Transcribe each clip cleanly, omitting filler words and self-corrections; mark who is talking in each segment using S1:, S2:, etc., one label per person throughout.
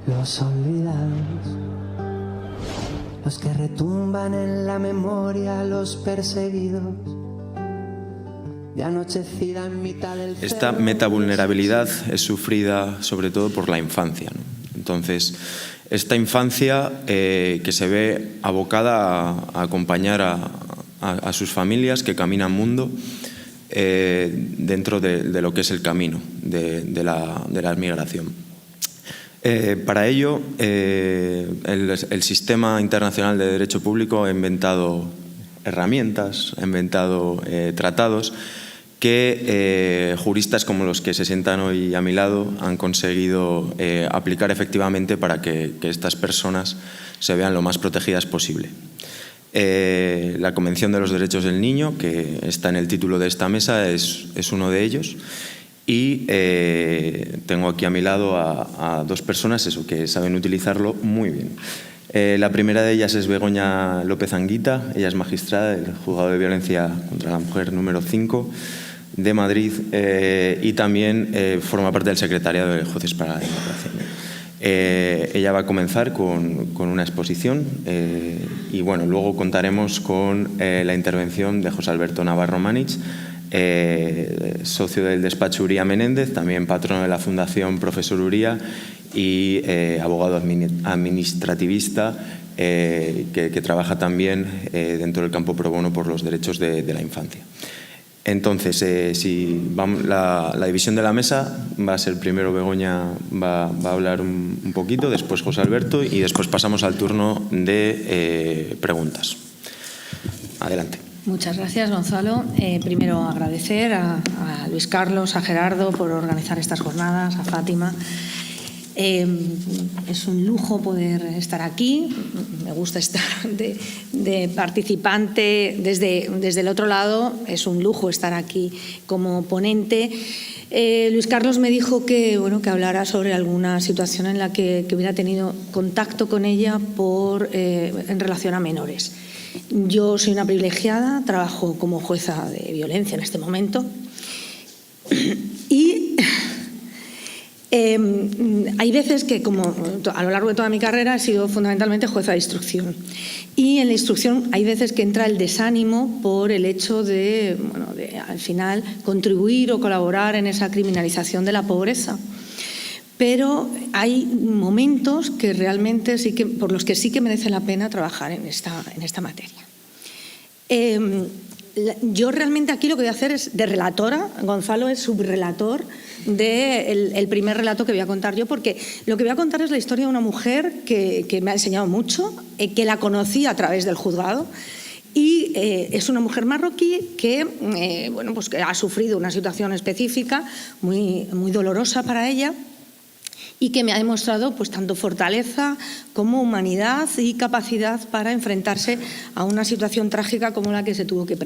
S1: Los olvidados, los que retumban en la memoria, los perseguidos, de anochecida en mitad del...
S2: Esta metavulnerabilidad es sufrida sobre todo por la infancia, ¿no? Entonces, esta infancia que se ve abocada a acompañar a sus familias que caminan mundo dentro de lo que es el camino de la migración. Para ello, el Sistema Internacional de Derecho Público ha inventado herramientas, ha inventado tratados que juristas como los que se sientan hoy a mi lado han conseguido aplicar efectivamente para que estas personas se vean lo más protegidas posible. La Convención de los Derechos del Niño, que está en el título de esta mesa, es uno de ellos. Y tengo aquí a mi lado a dos personas que saben utilizarlo muy bien. La primera de ellas es Begoña López Anguita. Ella es magistrada del Juzgado de Violencia contra la Mujer número 5 de Madrid y también forma parte del secretariado de Jueces para la Democracia. Ella va a comenzar con una exposición y bueno, luego contaremos con la intervención de José Alberto Navarro Manich, socio del despacho Uría Menéndez, también patrono de la Fundación Profesor Uría y abogado administrativista que trabaja también dentro del campo pro bono por los derechos de la infancia. Entonces, la división de la mesa va a ser primero Begoña, va a hablar un poquito, después José Alberto y después pasamos al turno de preguntas. Adelante.
S3: Muchas gracias, Gonzalo. Primero agradecer a Luis Carlos, a Gerardo por organizar estas jornadas, a Fátima. Es un lujo poder estar aquí. Me gusta estar de participante desde el otro lado. Es un lujo estar aquí como ponente. Luis Carlos me dijo que hablara sobre alguna situación en la que hubiera tenido contacto con ella en relación a menores. Yo soy una privilegiada, trabajo como jueza de violencia en este momento y hay veces que, como a lo largo de toda mi carrera, he sido fundamentalmente jueza de instrucción. Y en la instrucción hay veces que entra el desánimo por el hecho de al final, contribuir o colaborar en esa criminalización de la pobreza. Pero hay momentos que realmente por los que sí que merece la pena trabajar en esta materia. Yo realmente aquí lo que voy a hacer es de relatora. Gonzalo es subrelator del primer relato que voy a contar yo, porque lo que voy a contar es la historia de una mujer que me ha enseñado mucho, que la conocí a través del juzgado. Y es una mujer marroquí que ha sufrido una situación específica muy, muy dolorosa para ella, y que me ha demostrado tanto fortaleza como humanidad y capacidad para enfrentarse a una situación trágica como la que se tuvo que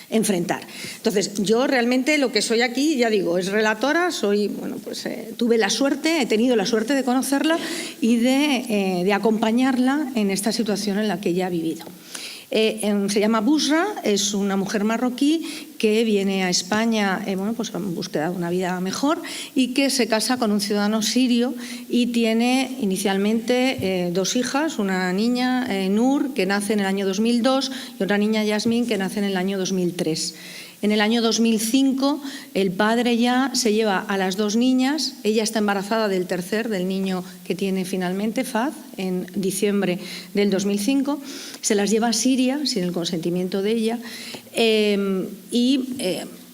S3: enfrentar. Entonces, yo realmente lo que soy aquí, ya digo, es relatora, he tenido la suerte de conocerla y de acompañarla en esta situación en la que ella ha vivido. Se llama Busra, es una mujer marroquí que viene a España en búsqueda de una vida mejor y que se casa con un ciudadano sirio y tiene inicialmente dos hijas, una niña, Nur, que nace en el año 2002 y otra niña, Yasmín, que nace en el año 2003. En el año 2005 el padre ya se lleva a las dos niñas, ella está embarazada del niño que tiene finalmente, Faz, en diciembre del 2005, se las lleva a Siria sin el consentimiento de ella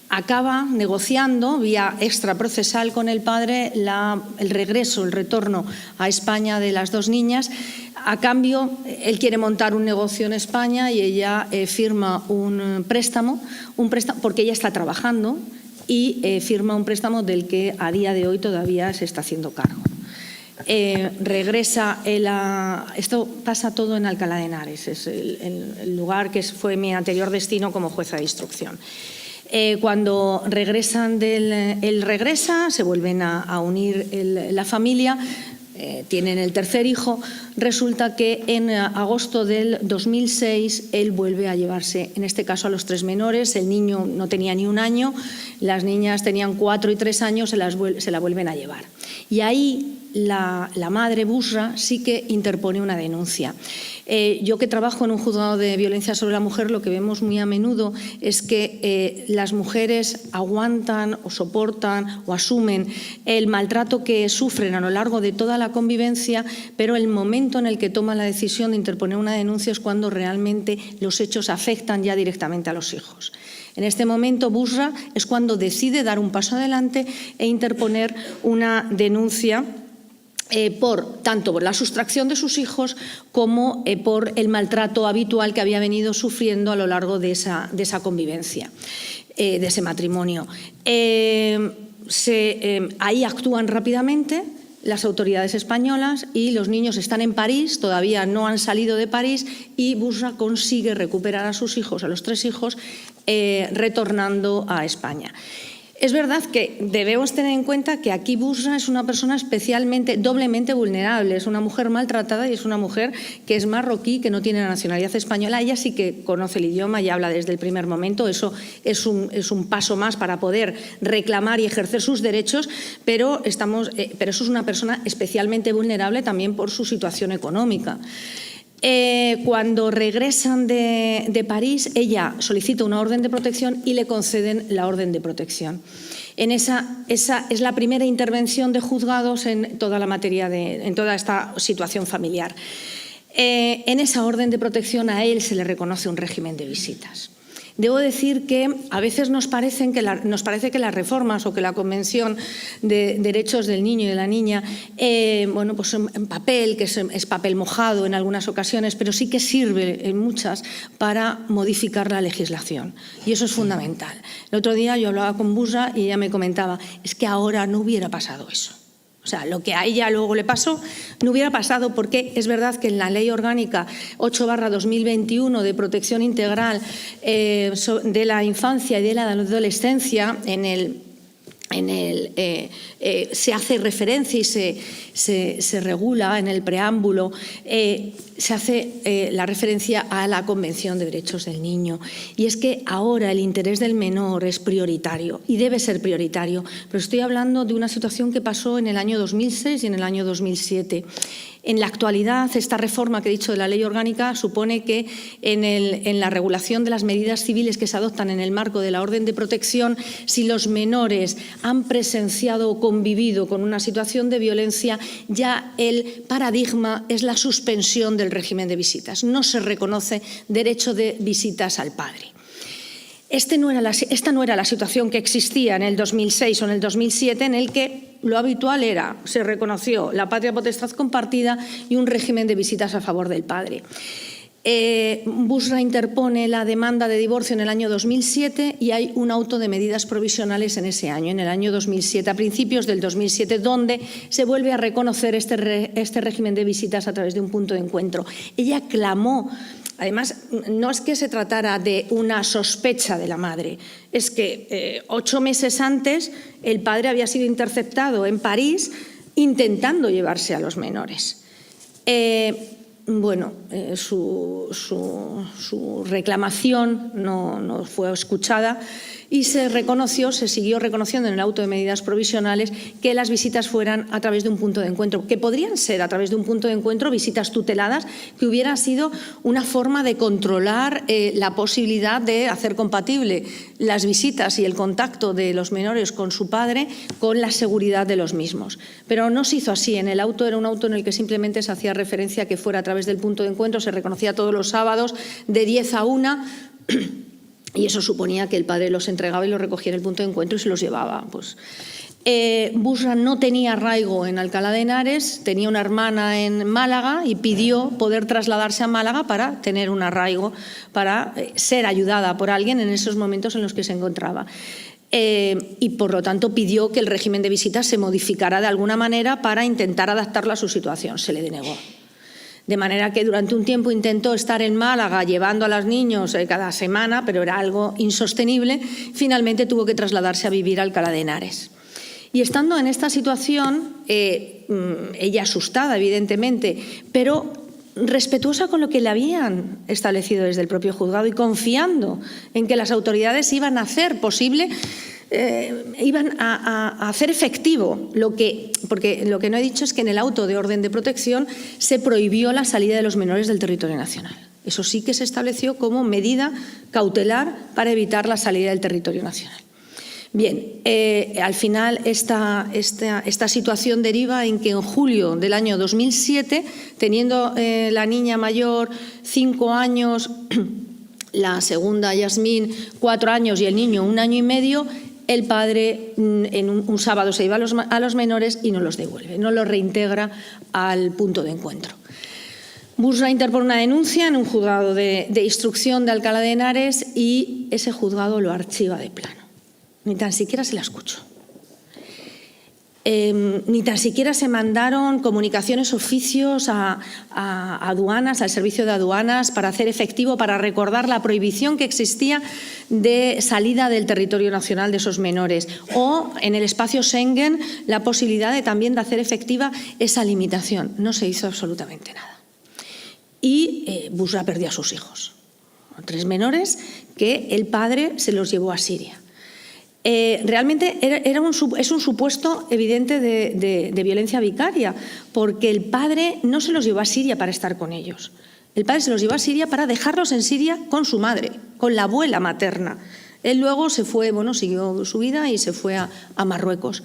S3: acaba negociando vía extraprocesal con el padre el retorno a España de las dos niñas. A cambio, él quiere montar un negocio en España y ella firma un préstamo porque ella está trabajando y firma un préstamo del que a día de hoy todavía se está haciendo cargo. Esto pasa todo en Alcalá de Henares, es el lugar que fue mi anterior destino como jueza de instrucción. Cuando regresan él regresa, se vuelven a unir la familia, tienen el tercer hijo. Resulta que en agosto del 2006 él vuelve a llevarse, en este caso a los tres menores. El niño no tenía ni un año, las niñas tenían 4 y 3 años, se la vuelven a llevar. Y ahí la madre Busra sí que interpone una denuncia. Yo que trabajo en un juzgado de violencia sobre la mujer, lo que vemos muy a menudo es que las mujeres aguantan o soportan o asumen el maltrato que sufren a lo largo de toda la convivencia, pero el momento en el que toman la decisión de interponer una denuncia es cuando realmente los hechos afectan ya directamente a los hijos. En este momento, Busra es cuando decide dar un paso adelante e interponer una denuncia tanto por la sustracción de sus hijos como por el maltrato habitual que había venido sufriendo a lo largo de esa convivencia, de ese matrimonio. Ahí actúan rápidamente las autoridades españolas y los niños están en París, todavía no han salido de París, y Busra consigue recuperar a sus hijos, a los 3 hijos, retornando a España. Es verdad que debemos tener en cuenta que aquí Busra es una persona doblemente vulnerable, es una mujer maltratada y es una mujer que es marroquí, que no tiene la nacionalidad española. Ella sí que conoce el idioma y habla desde el primer momento, eso es un paso más para poder reclamar y ejercer sus derechos, pero eso es una persona especialmente vulnerable también por su situación económica. Cuando regresan de París, ella solicita una orden de protección y le conceden la orden de protección. Esa es la primera intervención de juzgados en toda la materia en toda esta situación familiar. En esa orden de protección a él se le reconoce un régimen de visitas. Debo decir que a veces nos parece que las reformas o que la Convención de Derechos del Niño y de la Niña, pues en papel, que es papel mojado en algunas ocasiones, pero sí que sirve en muchas para modificar la legislación. Y eso es fundamental. El otro día yo hablaba con Busra y ella me comentaba, es que ahora no hubiera pasado eso. O sea, lo que a ella luego le pasó no hubiera pasado, porque es verdad que en la Ley Orgánica 8/2021 de protección integral de la infancia y de la adolescencia, se hace referencia y se regula en el preámbulo, se hace la referencia a la Convención de Derechos del Niño. Y es que ahora el interés del menor es prioritario y debe ser prioritario. Pero estoy hablando de una situación que pasó en el año 2006 y en el año 2007. En la actualidad, esta reforma que he dicho de la Ley Orgánica supone que en la regulación de las medidas civiles que se adoptan en el marco de la orden de protección, si los menores han presenciado o convivido con una situación de violencia, ya el paradigma es la suspensión del régimen de visitas. No se reconoce derecho de visitas al padre. Esta no era la situación que existía en el 2006 o en el 2007, en el que lo habitual se reconoció la patria potestad compartida y un régimen de visitas a favor del padre. Busra interpone la demanda de divorcio en el año 2007 y hay un auto de medidas provisionales en ese año, en el año 2007, a principios del 2007, donde se vuelve a reconocer este régimen de visitas a través de un punto de encuentro. Ella clamó. Además, no es que se tratara de una sospecha de la madre, es que 8 meses antes el padre había sido interceptado en París intentando llevarse a los menores. Su reclamación no fue escuchada y se siguió reconociendo en el auto de medidas provisionales que las visitas fueran a través de un punto de encuentro, que podrían ser a través de un punto de encuentro visitas tuteladas, que hubiera sido una forma de controlar la posibilidad de hacer compatible las visitas y el contacto de los menores con su padre con la seguridad de los mismos. Pero no se hizo así. En el auto era un auto en el que simplemente se hacía referencia a que fuera a través del punto de encuentro, se reconocía todos los sábados de 10 a 1, y eso suponía que el padre los entregaba y los recogía en el punto de encuentro y se los llevaba. Busra no tenía arraigo en Alcalá de Henares, tenía una hermana en Málaga y pidió poder trasladarse a Málaga para tener un arraigo, para ser ayudada por alguien en esos momentos en los que se encontraba. Y por lo tanto pidió que el régimen de visitas se modificara de alguna manera para intentar adaptarlo a su situación. Se le denegó. De manera que durante un tiempo intentó estar en Málaga llevando a los niños cada semana, pero era algo insostenible. Finalmente tuvo que trasladarse a vivir a Alcalá de Henares. Y estando en esta situación, ella asustada evidentemente, pero respetuosa con lo que le habían establecido desde el propio juzgado y confiando en que las autoridades iban a hacer posible, iban a hacer efectivo porque lo que no he dicho es que en el auto de orden de protección se prohibió la salida de los menores del territorio nacional. Eso sí que se estableció como medida cautelar para evitar la salida del territorio nacional. Bien, al final esta situación deriva en que en julio del año 2007, teniendo la niña mayor 5 años, la segunda Yasmín 4 años y el niño 1 año y medio, el padre en un sábado se iba a los menores y no los devuelve, no los reintegra al punto de encuentro. Busra interpone una denuncia en un juzgado de instrucción de Alcalá de Henares y ese juzgado lo archiva de plano. Ni tan siquiera se la escuchó. Ni tan siquiera se mandaron comunicaciones, oficios a aduanas, al servicio de aduanas, para hacer efectivo, para recordar la prohibición que existía de salida del territorio nacional de esos menores, o en el espacio Schengen la posibilidad de también de hacer efectiva esa limitación. No se hizo absolutamente nada. Y Busra perdió a sus hijos, 3 menores que el padre se los llevó a Siria. Realmente es un supuesto evidente de violencia vicaria, porque el padre no se los llevó a Siria para estar con ellos. El padre se los llevó a Siria para dejarlos en Siria con su madre, con la abuela materna. Él luego se fue, siguió su vida y se fue a Marruecos.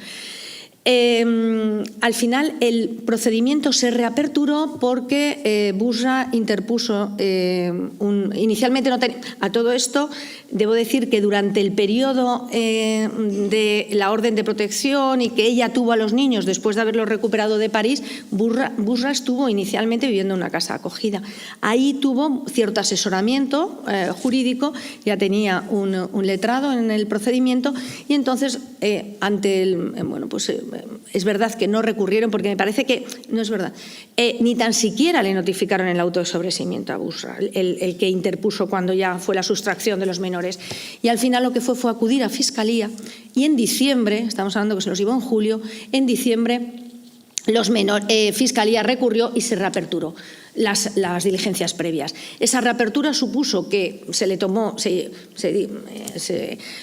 S3: Al final el procedimiento se reaperturó porque Busra interpuso inicialmente no tenía. A todo esto debo decir que durante el periodo de la orden de protección y que ella tuvo a los niños después de haberlos recuperado de París, Busra estuvo inicialmente viviendo en una casa acogida. Ahí tuvo cierto asesoramiento jurídico, ya tenía un letrado en el procedimiento y entonces ante es verdad que no recurrieron porque me parece que no es verdad. Ni tan siquiera le notificaron el auto de sobreseimiento a Busra, el que interpuso cuando ya fue la sustracción de los menores. Y al final lo que fue acudir a Fiscalía y en diciembre, estamos hablando que se los llevó en julio, en diciembre Fiscalía recurrió y se reaperturó las diligencias previas. Esa reapertura supuso que se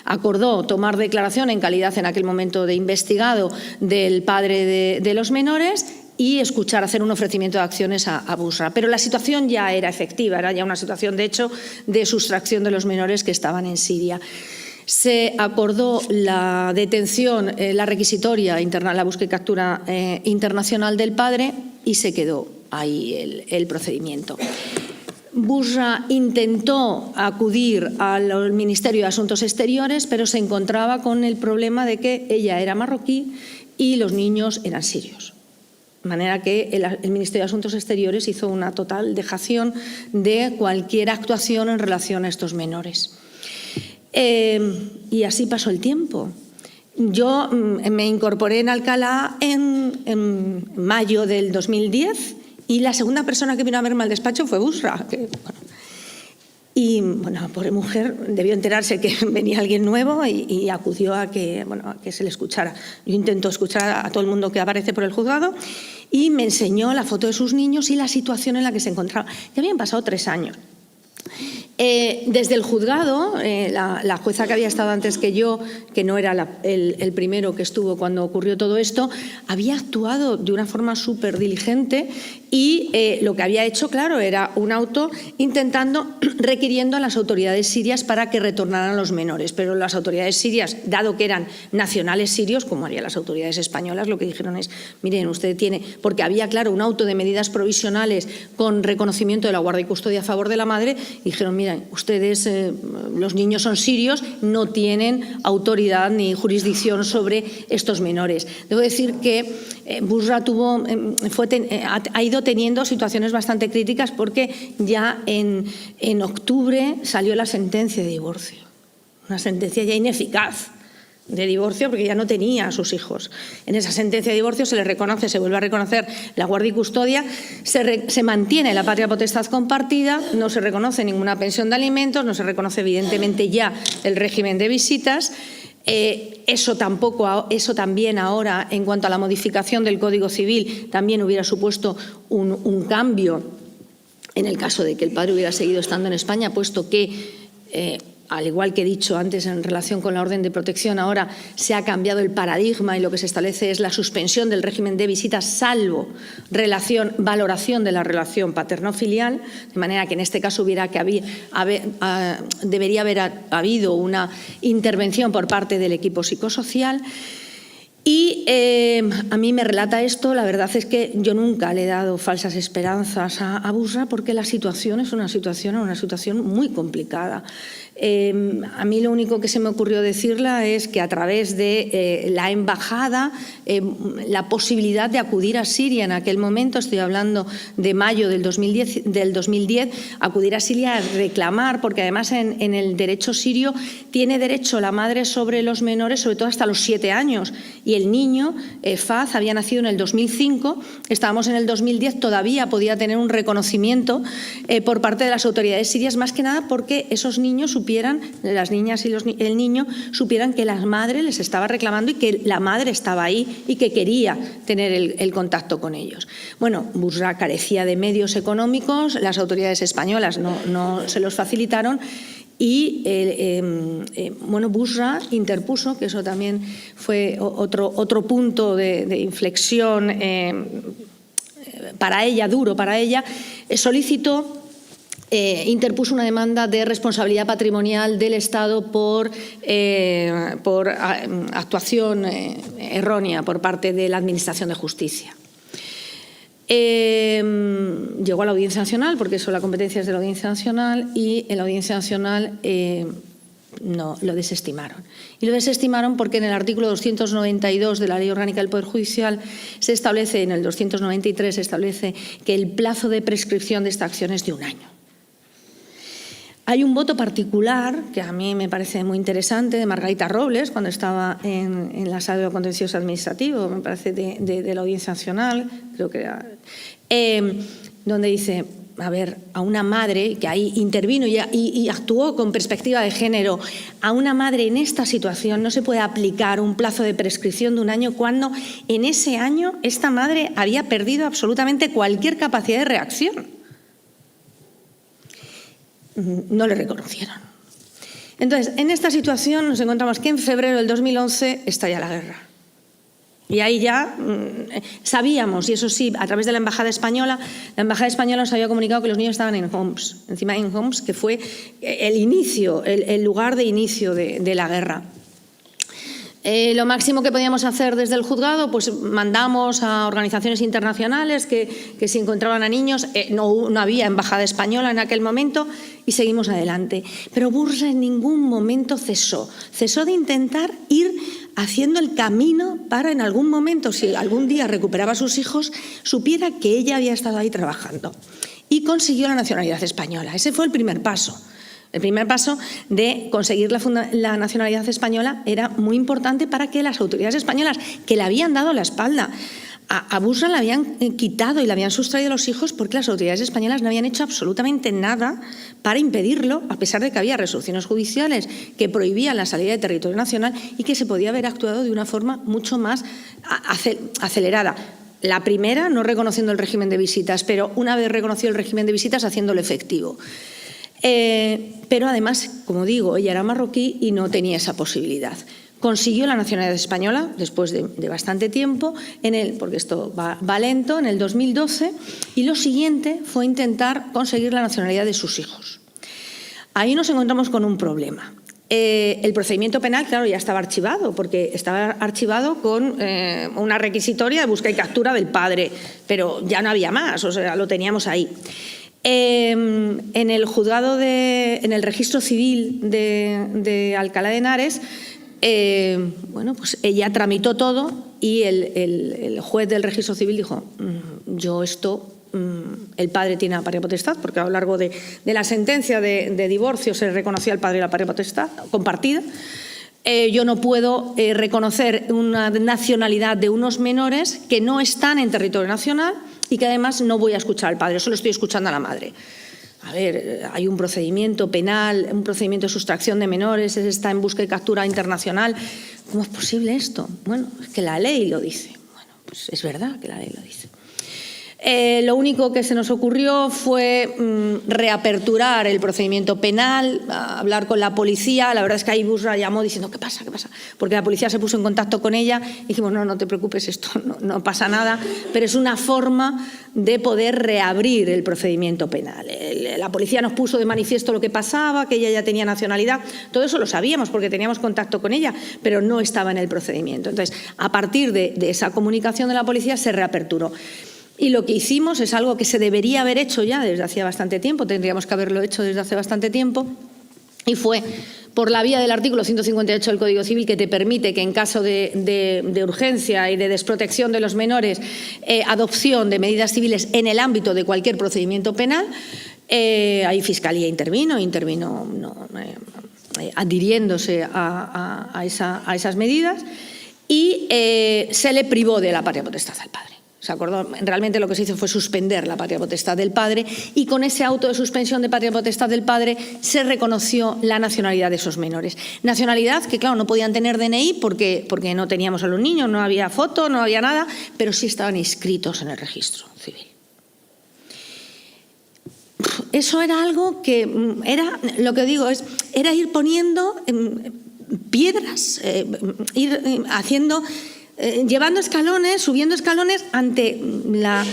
S3: acordó tomar declaración en calidad en aquel momento de investigado del padre de los menores y hacer un ofrecimiento de acciones a Busra. Pero la situación ya era efectiva, era ya una situación de hecho de sustracción de los menores que estaban en Siria. Se acordó la detención, la requisitoria, la búsqueda y captura internacional del padre y se quedó ahí el procedimiento. Busra intentó acudir al Ministerio de Asuntos Exteriores, pero se encontraba con el problema de que ella era marroquí y los niños eran sirios. De manera que el Ministerio de Asuntos Exteriores hizo una total dejación de cualquier actuación en relación a estos menores. Y así pasó el tiempo. Yo me incorporé en Alcalá en mayo del 2010 y la segunda persona que vino a verme al despacho fue Busra. Y la pobre mujer debió enterarse que venía alguien nuevo y acudió a que se le escuchara. Yo intento escuchar a todo el mundo que aparece por el juzgado y me enseñó la foto de sus niños y la situación en la que se encontraba. Ya habían pasado 3 años. Desde el juzgado, la jueza que había estado antes que yo, que no era el primero que estuvo cuando ocurrió todo esto, había actuado de una forma súper diligente y lo que había hecho, claro, era un auto requiriendo a las autoridades sirias para que retornaran los menores. Pero las autoridades sirias, dado que eran nacionales sirios, como harían las autoridades españolas, lo que dijeron es, miren, usted tiene, porque había, claro, un auto de medidas provisionales con reconocimiento de la guardia y custodia a favor de la madre, y dijeron, miren, ustedes, los niños son sirios, no tienen autoridad ni jurisdicción sobre estos menores. Debo decir que Busra ha ido teniendo situaciones bastante críticas porque ya en octubre salió la sentencia de divorcio, una sentencia ya ineficaz de divorcio porque ya no tenía a sus hijos. En esa sentencia de divorcio se vuelve a reconocer la guardia y custodia, se mantiene la patria potestad compartida, no se reconoce ninguna pensión de alimentos, no se reconoce evidentemente ya el régimen de visitas. Eso también ahora, en cuanto a la modificación del Código Civil, también hubiera supuesto un cambio en el caso de que el padre hubiera seguido estando en España, puesto que, al igual que he dicho antes en relación con la orden de protección, ahora se ha cambiado el paradigma y lo que se establece es la suspensión del régimen de visitas, salvo valoración de la relación paterno-filial, de manera que en este caso debería haber habido una intervención por parte del equipo psicosocial. Y a mí me relata esto, la verdad es que yo nunca le he dado falsas esperanzas a Busra, porque la situación es una situación muy complicada. A mí lo único que se me ocurrió decirla es que a través de la embajada, la posibilidad de acudir a Siria en aquel momento, estoy hablando de mayo del 2010, acudir a Siria a reclamar, porque además en el derecho sirio tiene derecho la madre sobre los menores, sobre todo hasta los 7 años, y el niño, Faz, había nacido en el 2005, estábamos en el 2010, todavía podía tener un reconocimiento por parte de las autoridades sirias, más que nada porque esos niños las niñas y el niño supieran que la madre les estaba reclamando y que la madre estaba ahí y que quería tener el contacto con ellos. Bueno, Busra carecía de medios económicos, las autoridades españolas no se los facilitaron y Busra interpuso, que eso también fue otro punto de inflexión para ella, duro para ella, interpuso una demanda de responsabilidad patrimonial del Estado por actuación errónea por parte de la Administración de Justicia. Llegó a la Audiencia Nacional, porque eso la competencia es de la Audiencia Nacional, y en la Audiencia Nacional no lo desestimaron. Y lo desestimaron porque en el artículo 292 de la Ley Orgánica del Poder Judicial se establece, en el 293 se establece que el plazo de prescripción de esta acción es de 1 año. Hay un voto particular, que a mí me parece muy interesante, de Margarita Robles, cuando estaba en la Sala de Contencioso Administrativo, me parece de la Audiencia Nacional, creo que era, donde dice, a ver, a una madre, que ahí intervino y actuó con perspectiva de género, a una madre en esta situación no se puede aplicar un plazo de prescripción de 1 año cuando en ese año esta madre había perdido absolutamente cualquier capacidad de reacción. No le reconocieron. Entonces, en esta situación nos encontramos que en febrero del 2011 estalla la guerra. Y ahí ya sabíamos, y eso sí, a través de la Embajada Española nos había comunicado que los niños estaban en Homs, encima en Homs, que fue el lugar de inicio de la guerra. Lo máximo que podíamos hacer desde el juzgado, pues mandamos a organizaciones internacionales que si encontraban a niños, no había embajada española en aquel momento, y seguimos adelante. Pero Busra en ningún momento cesó de intentar ir haciendo el camino para en algún momento, si algún día recuperaba a sus hijos, supiera que ella había estado ahí trabajando. Y consiguió la nacionalidad española. Ese fue el primer paso. El primer paso de conseguir la nacionalidad española era muy importante para que las autoridades españolas, que le habían dado la espalda a Busra, le habían quitado y le habían sustraído a los hijos, porque las autoridades españolas no habían hecho absolutamente nada para impedirlo, a pesar de que había resoluciones judiciales que prohibían la salida de territorio nacional y que se podía haber actuado de una forma mucho más acelerada. La primera, no reconociendo el régimen de visitas, pero una vez reconocido el régimen de visitas, haciéndolo efectivo. Pero además, como digo, ella era marroquí y no tenía esa posibilidad. Consiguió la nacionalidad española después de bastante tiempo, porque esto va lento, en el 2012, y lo siguiente fue intentar conseguir la nacionalidad de sus hijos. Ahí nos encontramos con un problema. El procedimiento penal, claro, ya estaba archivado, porque estaba archivado con una requisitoria de busca y captura del padre, pero ya no había más, o sea, lo teníamos ahí. En el juzgado, en el registro civil de Alcalá de Henares, pues ella tramitó todo y el juez del registro civil dijo, el padre tiene la patria potestad, porque a lo largo de la sentencia de divorcio se reconocía al padre la patria potestad compartida. Yo no puedo reconocer una nacionalidad de unos menores que no están en territorio nacional y que además no voy a escuchar al padre, solo estoy escuchando a la madre. A ver, hay un procedimiento penal, un procedimiento de sustracción de menores, está en busca y captura internacional. ¿Cómo es posible esto? Bueno, es que la ley lo dice. Bueno, pues es verdad que la ley lo dice. Lo único que se nos ocurrió fue reaperturar el procedimiento penal, hablar con la policía. La verdad es que ahí Busra llamó diciendo ¿qué pasa? ¿Qué pasa? Porque la policía se puso en contacto con ella y dijimos no te preocupes, esto no pasa nada, pero es una forma de poder reabrir el procedimiento penal. La policía nos puso de manifiesto lo que pasaba, que ella ya tenía nacionalidad, todo eso lo sabíamos porque teníamos contacto con ella, pero no estaba en el procedimiento. Entonces, a partir de esa comunicación de la policía se reaperturó. Y lo que hicimos es algo que se debería haber hecho ya desde hacía bastante tiempo, tendríamos que haberlo hecho desde hace bastante tiempo, y fue por la vía del artículo 158 del Código Civil, que te permite que en caso de urgencia y de desprotección de los menores, adopción de medidas civiles en el ámbito de cualquier procedimiento penal. Ahí Fiscalía intervino adhiriéndose a esas medidas, y se le privó de la patria potestad al padre. Se acordó, realmente lo que se hizo fue suspender la patria potestad del padre, y con ese auto de suspensión de patria potestad del padre se reconoció la nacionalidad de esos menores. Nacionalidad que, claro, no podían tener DNI porque no teníamos a los niños, no había foto, no había nada, pero sí estaban inscritos en el registro civil. Eso era algo que era, lo que digo es, era ir poniendo piedras, ir haciendo... llevando escalones, subiendo escalones ante la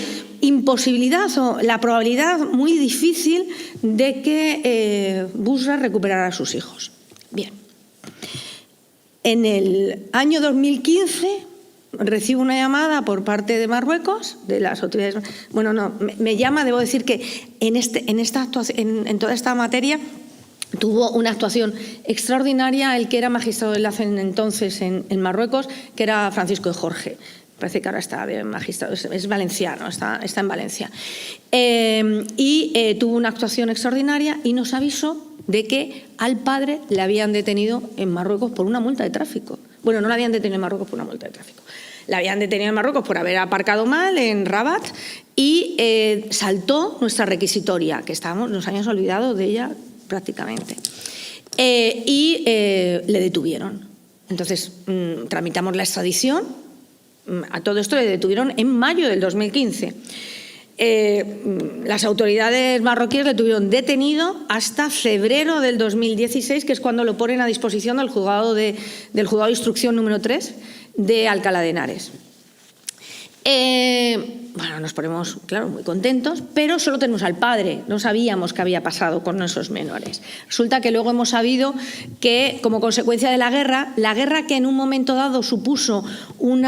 S3: imposibilidad o la probabilidad muy difícil de que Busra recuperara a sus hijos. Bien. En el año 2015 recibo una llamada por parte de Marruecos, de las autoridades. Bueno, no, me llama, debo decir que en toda esta materia tuvo una actuación extraordinaria el que era magistrado de enlace entonces en Marruecos, que era Francisco de Jorge. Parece que ahora está bien magistrado, es valenciano, está en Valencia. Tuvo una actuación extraordinaria y nos avisó de que al padre le habían detenido en Marruecos por una multa de tráfico. Bueno, no la habían detenido en Marruecos por una multa de tráfico. La habían detenido en Marruecos por haber aparcado mal en Rabat y saltó nuestra requisitoria, que nos habíamos olvidado de ella prácticamente. Le detuvieron. Entonces, tramitamos la extradición. A todo esto le detuvieron en mayo del 2015. Las autoridades marroquíes le tuvieron detenido hasta febrero del 2016, que es cuando lo ponen a disposición del juzgado de instrucción número 3 de Alcalá de Henares. Bueno, nos ponemos, claro, muy contentos, pero solo tenemos al padre, no sabíamos qué había pasado con esos menores. Resulta que luego hemos sabido que, como consecuencia de la guerra que en un momento dado supuso un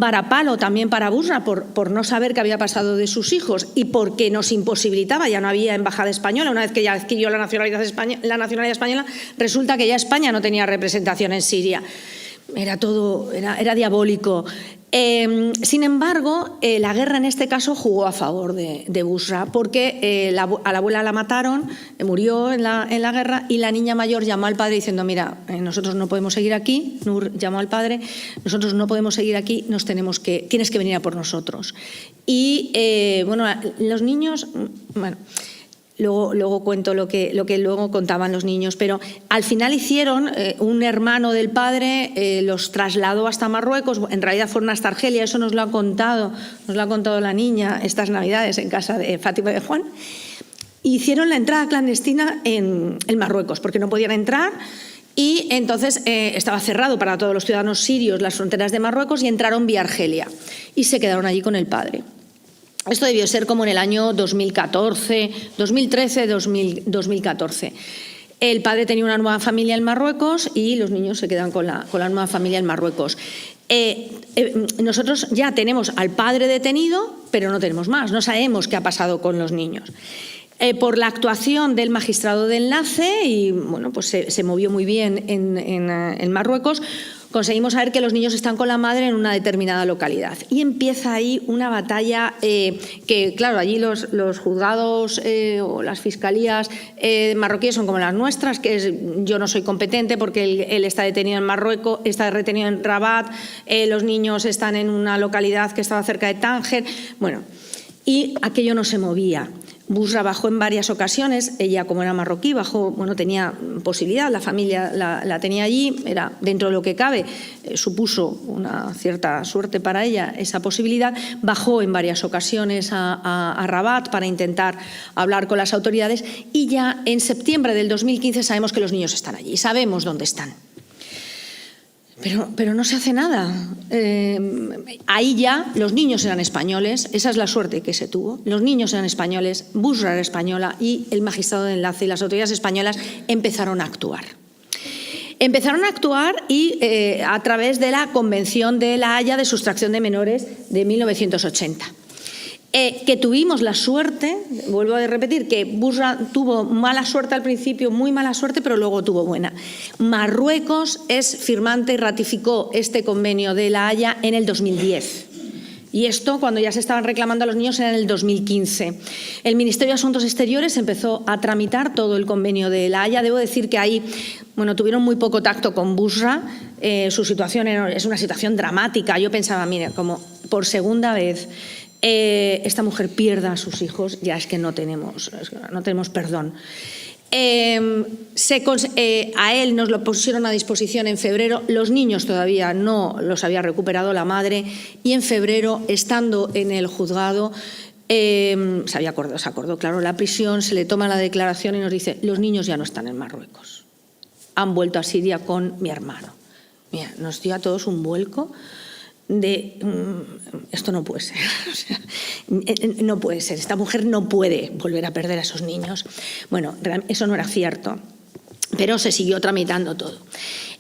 S3: varapalo también para Busra por no saber qué había pasado de sus hijos y porque nos imposibilitaba, ya no había embajada española, una vez que ya adquirió la nacionalidad española, resulta que ya España no tenía representación en Siria. Era diabólico. Sin embargo, la guerra en este caso jugó a favor de Busra, porque a la abuela la mataron, murió en la guerra, y la niña mayor llamó al padre diciendo: mira, nosotros no podemos seguir aquí. Nur llamó al padre: nosotros no podemos seguir aquí, tienes que venir a por nosotros. Y bueno, los niños, bueno, luego cuento lo que luego contaban los niños, pero al final hicieron, un hermano del padre los trasladó hasta Marruecos, en realidad fueron hasta Argelia, eso nos lo ha contado la niña estas Navidades en casa de Fátima de Juan. Hicieron la entrada clandestina en Marruecos porque no podían entrar, y entonces estaba cerrado para todos los ciudadanos sirios las fronteras de Marruecos, y entraron vía Argelia y se quedaron allí con el padre. Esto debió ser como en el año 2013, 2014. El padre tenía una nueva familia en Marruecos y los niños se quedan con la nueva familia en Marruecos. Nosotros ya tenemos al padre detenido, pero no tenemos más, no sabemos qué ha pasado con los niños. Por la actuación del magistrado de enlace, y bueno, pues se movió muy bien en Marruecos, conseguimos saber que los niños están con la madre en una determinada localidad. Y empieza ahí una batalla que, claro, allí los juzgados o las fiscalías marroquíes son como las nuestras, yo no soy competente porque él está detenido en Marruecos, está retenido en Rabat, los niños están en una localidad que estaba cerca de Tánger. Bueno, y aquello no se movía. Busra bajó en varias ocasiones, ella como era marroquí bajó, bueno, tenía posibilidad, la familia la tenía allí, era dentro de lo que cabe, supuso una cierta suerte para ella esa posibilidad, bajó en varias ocasiones a Rabat para intentar hablar con las autoridades y ya en septiembre del 2015 sabemos que los niños están allí, sabemos dónde están. Pero no se hace nada. Ahí ya los niños eran españoles, esa es la suerte que se tuvo. Los niños eran españoles, Busra era española y el magistrado de enlace y las autoridades españolas empezaron a actuar. Empezaron a actuar y a través de la Convención de La Haya de sustracción de menores de 1980. Que tuvimos la suerte, vuelvo a repetir, que Busra tuvo mala suerte al principio, muy mala suerte, pero luego tuvo buena. Marruecos es firmante y ratificó este convenio de La Haya en el 2010. Y esto, cuando ya se estaban reclamando a los niños, era en el 2015. El Ministerio de Asuntos Exteriores empezó a tramitar todo el convenio de La Haya. Debo decir que ahí, bueno, tuvieron muy poco tacto con Busra. Su situación es una situación dramática. Yo pensaba, mire, como por segunda vez esta mujer pierda a sus hijos, ya es que no tenemos perdón. A él nos lo pusieron a disposición en febrero, los niños todavía no los había recuperado la madre y en febrero, estando en el juzgado, se acordó, claro, la prisión, se le toma la declaración y nos dice: los niños ya no están en Marruecos, han vuelto a Siria con mi hermano. Mira, nos dio a todos un vuelco de esto no puede ser, o sea, no puede ser, esta mujer no puede volver a perder a esos niños. Bueno, eso no era cierto, pero se siguió tramitando todo.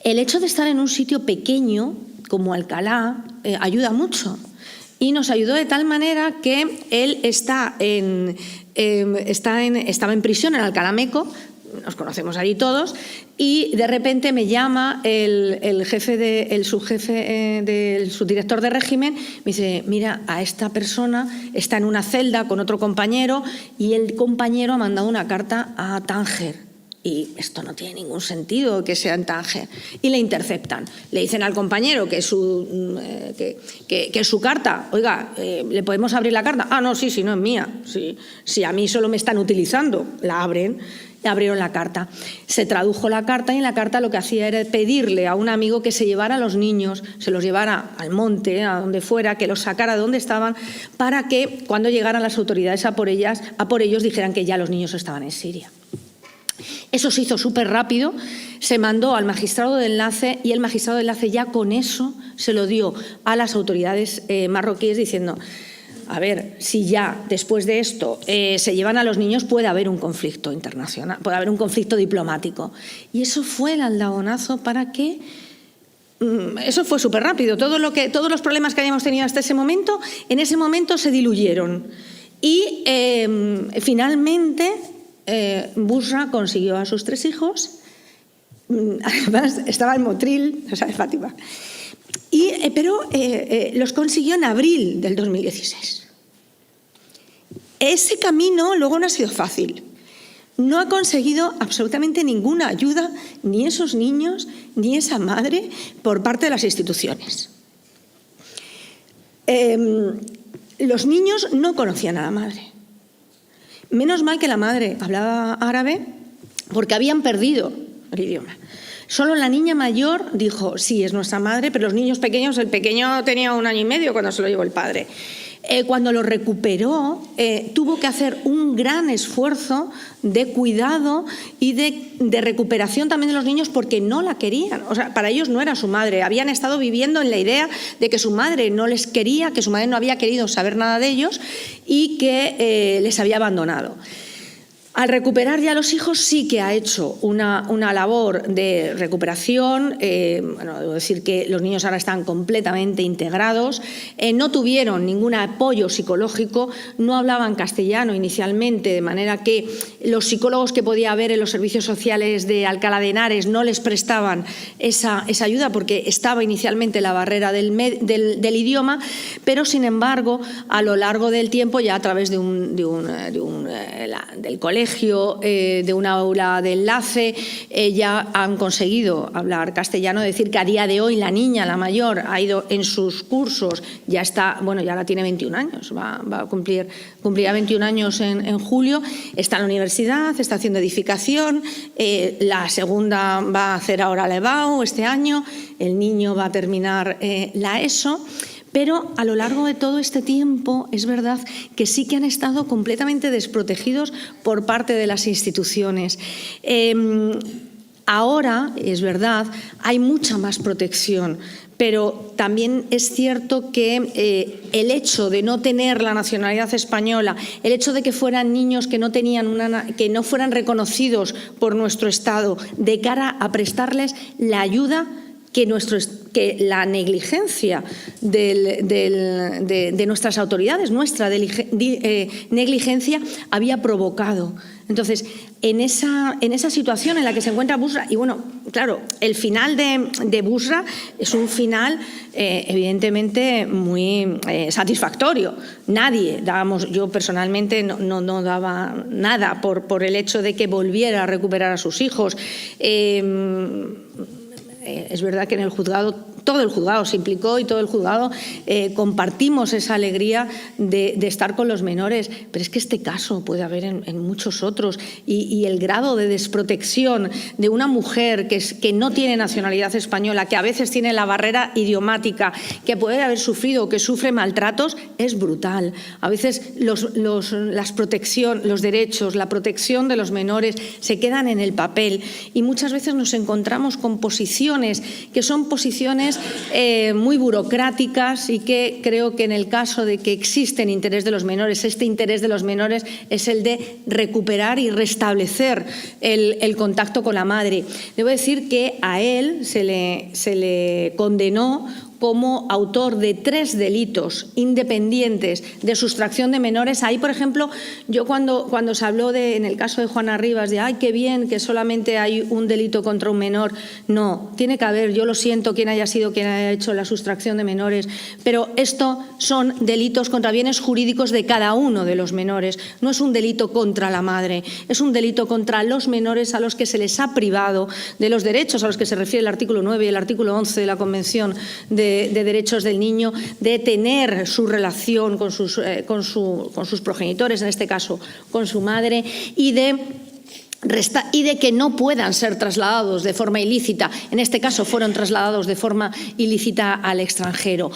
S3: El hecho de estar en un sitio pequeño como Alcalá ayuda mucho y nos ayudó de tal manera que él estaba en prisión en Alcalá Meco, nos conocemos allí todos, y de repente me llama el subdirector de régimen, me dice: mira, a esta persona está en una celda con otro compañero y el compañero ha mandado una carta a Tánger. Y esto no tiene ningún sentido que sea en Tánger. Y le interceptan. Le dicen al compañero que es su carta. Oiga, ¿le podemos abrir la carta? Ah, no, sí, no es mía. Sí, a mí solo me están utilizando. La abren. Abrieron la carta. Se tradujo la carta y en la carta lo que hacía era pedirle a un amigo que se llevara a los niños, se los llevara al monte, a donde fuera, que los sacara de donde estaban, para que cuando llegaran las autoridades a por ellos dijeran que ya los niños estaban en Siria. Eso se hizo súper rápido, se mandó al magistrado de enlace y el magistrado de enlace ya con eso se lo dio a las autoridades marroquíes diciendo: a ver, si ya después de esto se llevan a los niños, puede haber un conflicto internacional, puede haber un conflicto diplomático. Y eso fue el aldabonazo para que... Eso fue súper rápido. Todos los problemas que habíamos tenido hasta ese momento, en ese momento se diluyeron. Y finalmente Busra consiguió a sus 3 hijos. Además, estaba en Motril, ¿no sabes, Fátima? Pero los consiguió en abril del 2016. Ese camino luego no ha sido fácil. No ha conseguido absolutamente ninguna ayuda, ni esos niños, ni esa madre, por parte de las instituciones. Los niños no conocían a la madre. Menos mal que la madre hablaba árabe, porque habían perdido el idioma. Solo la niña mayor dijo: sí, es nuestra madre, pero los niños pequeños, el pequeño tenía 1 año y medio cuando se lo llevó el padre. Cuando lo recuperó, tuvo que hacer un gran esfuerzo de cuidado y de recuperación también de los niños, porque no la querían. O sea, para ellos no era su madre. Habían estado viviendo en la idea de que su madre no les quería, que su madre no había querido saber nada de ellos y que les había abandonado. Al recuperar ya los hijos sí que ha hecho una labor de recuperación. Debo decir que los niños ahora están completamente integrados, no tuvieron ningún apoyo psicológico, no hablaban castellano inicialmente, de manera que los psicólogos que podía haber en los servicios sociales de Alcalá de Henares no les prestaban esa ayuda porque estaba inicialmente la barrera del idioma, pero sin embargo a lo largo del tiempo, ya a través del colegio, colegio, de un aula de enlace, ya han conseguido hablar castellano, decir que a día de hoy la niña, la mayor, ha ido en sus cursos, ya está, bueno, ya ahora tiene 21 años, va a cumplirá 21 años en julio, está en la universidad, está haciendo edificación, la segunda va a hacer ahora la EBAU este año, el niño va a terminar la ESO. Pero a lo largo de todo este tiempo es verdad que sí que han estado completamente desprotegidos por parte de las instituciones. Ahora, es verdad, hay mucha más protección, pero también es cierto que el hecho de no tener la nacionalidad española, el hecho de que fueran niños que no fueran reconocidos por nuestro Estado de cara a prestarles la ayuda que la negligencia de nuestras autoridades, nuestra negligencia, había provocado. Entonces, en esa situación en la que se encuentra Busra, y bueno, claro, el final de Busra es un final evidentemente muy satisfactorio. Nadie dábamos, yo personalmente no daba nada por el hecho de que volviera a recuperar a sus hijos. Es verdad que en el juzgado, todo el juzgado se implicó y todo el juzgado compartimos esa alegría de estar con los menores, pero es que este caso puede haber en muchos otros y el grado de desprotección de una mujer que no tiene nacionalidad española, que a veces tiene la barrera idiomática, que puede haber sufrido o que sufre maltratos, es brutal. A veces los derechos, la protección de los menores se quedan en el papel y muchas veces nos encontramos con posiciones que son posiciones muy burocráticas y que creo que en el caso de que existe interés de los menores, este interés de los menores es el de recuperar y restablecer el contacto con la madre. Debo decir que a él se le condenó como autor de 3 delitos independientes de sustracción de menores. Ahí, por ejemplo, yo cuando se habló en el caso de Juana Rivas, de ¡ay, qué bien que solamente hay un delito contra un menor! No, tiene que haber, yo lo siento, quien haya sido quien haya hecho la sustracción de menores, pero esto son delitos contra bienes jurídicos de cada uno de los menores. No es un delito contra la madre, es un delito contra los menores a los que se les ha privado de los derechos a los que se refiere el artículo 9 y el artículo 11 de la Convención de Derechos del Niño, de tener su relación con sus progenitores, en este caso con su madre, y de que no puedan ser trasladados de forma ilícita. En este caso fueron trasladados de forma ilícita al extranjero.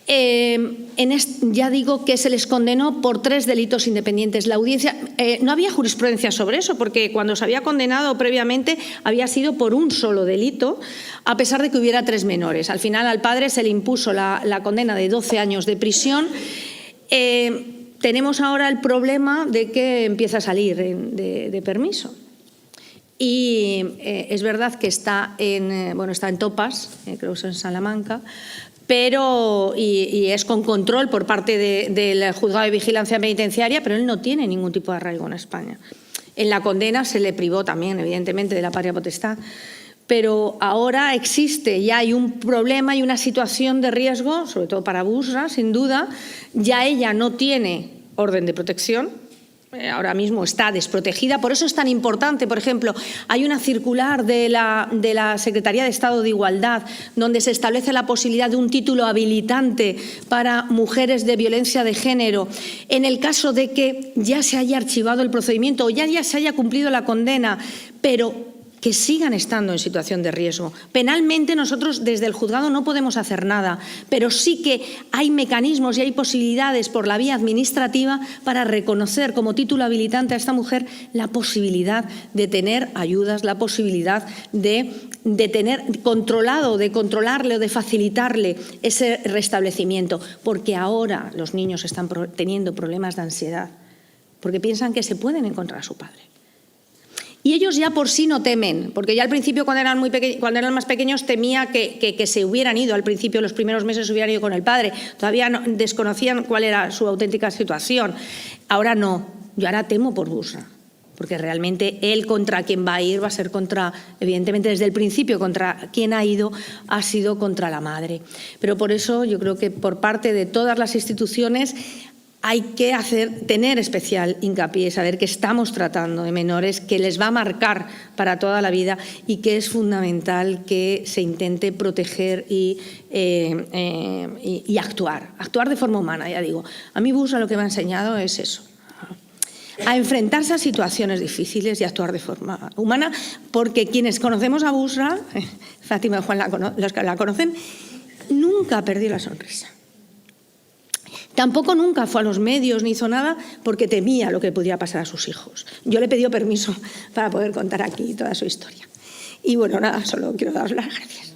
S3: Ya digo que se les condenó por 3 delitos independientes. La audiencia, no había jurisprudencia sobre eso, porque cuando se había condenado previamente había sido por un solo delito, a pesar de que hubiera 3 menores. Al final al padre se le impuso la condena de 12 años de prisión. Tenemos ahora el problema de que empieza a salir de permiso. Y es verdad que está en Topas, creo que es en Salamanca, pero y es con control por parte del juzgado de vigilancia penitenciaria, pero él no tiene ningún tipo de arraigo en España. En la condena se le privó también, evidentemente, de la patria potestad, pero ahora existe, ya hay un problema y una situación de riesgo, sobre todo para Busra, sin duda. Ya ella no tiene orden de protección, ahora mismo está desprotegida. Por eso es tan importante, por ejemplo, hay una circular de la Secretaría de Estado de Igualdad donde se establece la posibilidad de un título habilitante para mujeres de violencia de género en el caso de que ya se haya archivado el procedimiento o ya se haya cumplido la condena, pero que sigan estando en situación de riesgo. Penalmente nosotros desde el juzgado no podemos hacer nada, pero sí que hay mecanismos y hay posibilidades por la vía administrativa para reconocer como título habilitante a esta mujer la posibilidad de tener ayudas, la posibilidad de tener controlado, de controlarle o de facilitarle ese restablecimiento, porque ahora los niños están teniendo problemas de ansiedad, porque piensan que se pueden encontrar a su padre. Y ellos ya por sí no temen, porque ya al principio cuando eran más pequeños temía que se hubieran ido, al principio los primeros meses se hubieran ido con el padre, todavía desconocían cuál era su auténtica situación. Ahora no, yo ahora temo por Busra, porque realmente él contra quien va a ir va a ser contra, evidentemente desde el principio, contra quien ha ido ha sido contra la madre. Pero por eso yo creo que por parte de todas las instituciones hay que tener especial hincapié, saber que estamos tratando de menores, que les va a marcar para toda la vida y que es fundamental que se intente proteger y actuar de forma humana, ya digo. A mí Bushra lo que me ha enseñado es eso, a enfrentarse a situaciones difíciles y actuar de forma humana, porque quienes conocemos a Bushra, Fátima y Juan, los que la conocen, nunca perdió la sonrisa. Tampoco nunca fue a los medios ni hizo nada porque temía lo que podía pasar a sus hijos. Yo le he pedido permiso para poder contar aquí toda su historia. Y bueno, nada, solo quiero daros las gracias.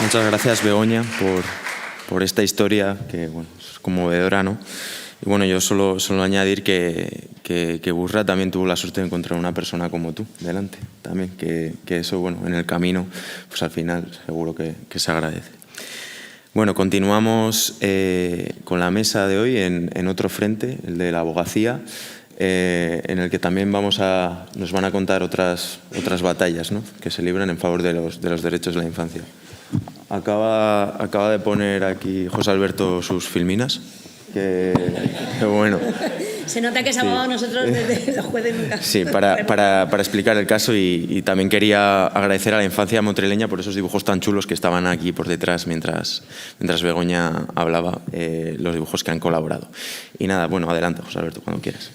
S2: Muchas gracias, Begoña, por esta historia que bueno, es conmovedora, ¿no? Y bueno, yo solo añadir que Bushra también tuvo la suerte de encontrar una persona como tú delante, también, que eso, bueno, en el camino, pues al final seguro que se agradece. Bueno, continuamos con la mesa de hoy en otro frente, el de la abogacía, en el que también nos van a contar otras batallas, ¿no?, que se libran en favor de los derechos de la infancia. Acaba de poner aquí José Alberto sus filminas, que bueno.
S3: Se nota que es abogado nosotros desde los jueces nunca.
S2: Sí, para explicar el caso y también quería agradecer a la infancia motrileña por esos dibujos tan chulos que estaban aquí por detrás mientras Begoña hablaba, los dibujos que han colaborado. Y nada, bueno, adelante, José Alberto, cuando quieras.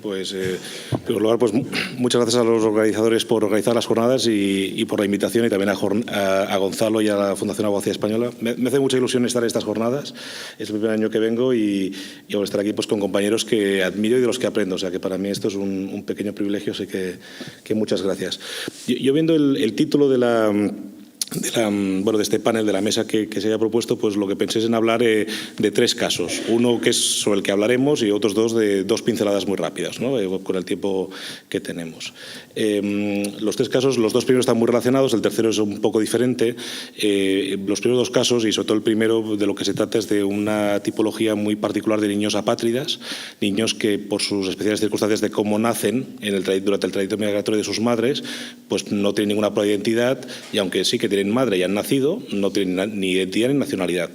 S4: Pues, en primer lugar, pues, muchas gracias a los organizadores por organizar las jornadas y por la invitación, y también a Gonzalo y a la Fundación Abogacía Española. Me hace mucha ilusión estar en estas jornadas. Es el primer año que vengo y voy a estar aquí pues, con compañeros que admiro y de los que aprendo. O sea que para mí esto es un pequeño privilegio, así que muchas gracias. Yo viendo el título de este panel, de la mesa que se haya propuesto, pues lo que pensé es en hablar de tres casos. Uno que es sobre el que hablaremos y otros dos de dos pinceladas muy rápidas, ¿no?, con el tiempo que tenemos. Los tres casos, los dos primeros están muy relacionados, el tercero es un poco diferente. Los primeros dos casos, y sobre todo el primero, de lo que se trata es de una tipología muy particular de niños apátridas, niños que por sus especiales circunstancias de cómo nacen durante el trayecto migratorio de sus madres, pues no tienen ninguna prueba de identidad, y aunque sí que tienen madre y han nacido, no tienen ni identidad ni nacionalidad.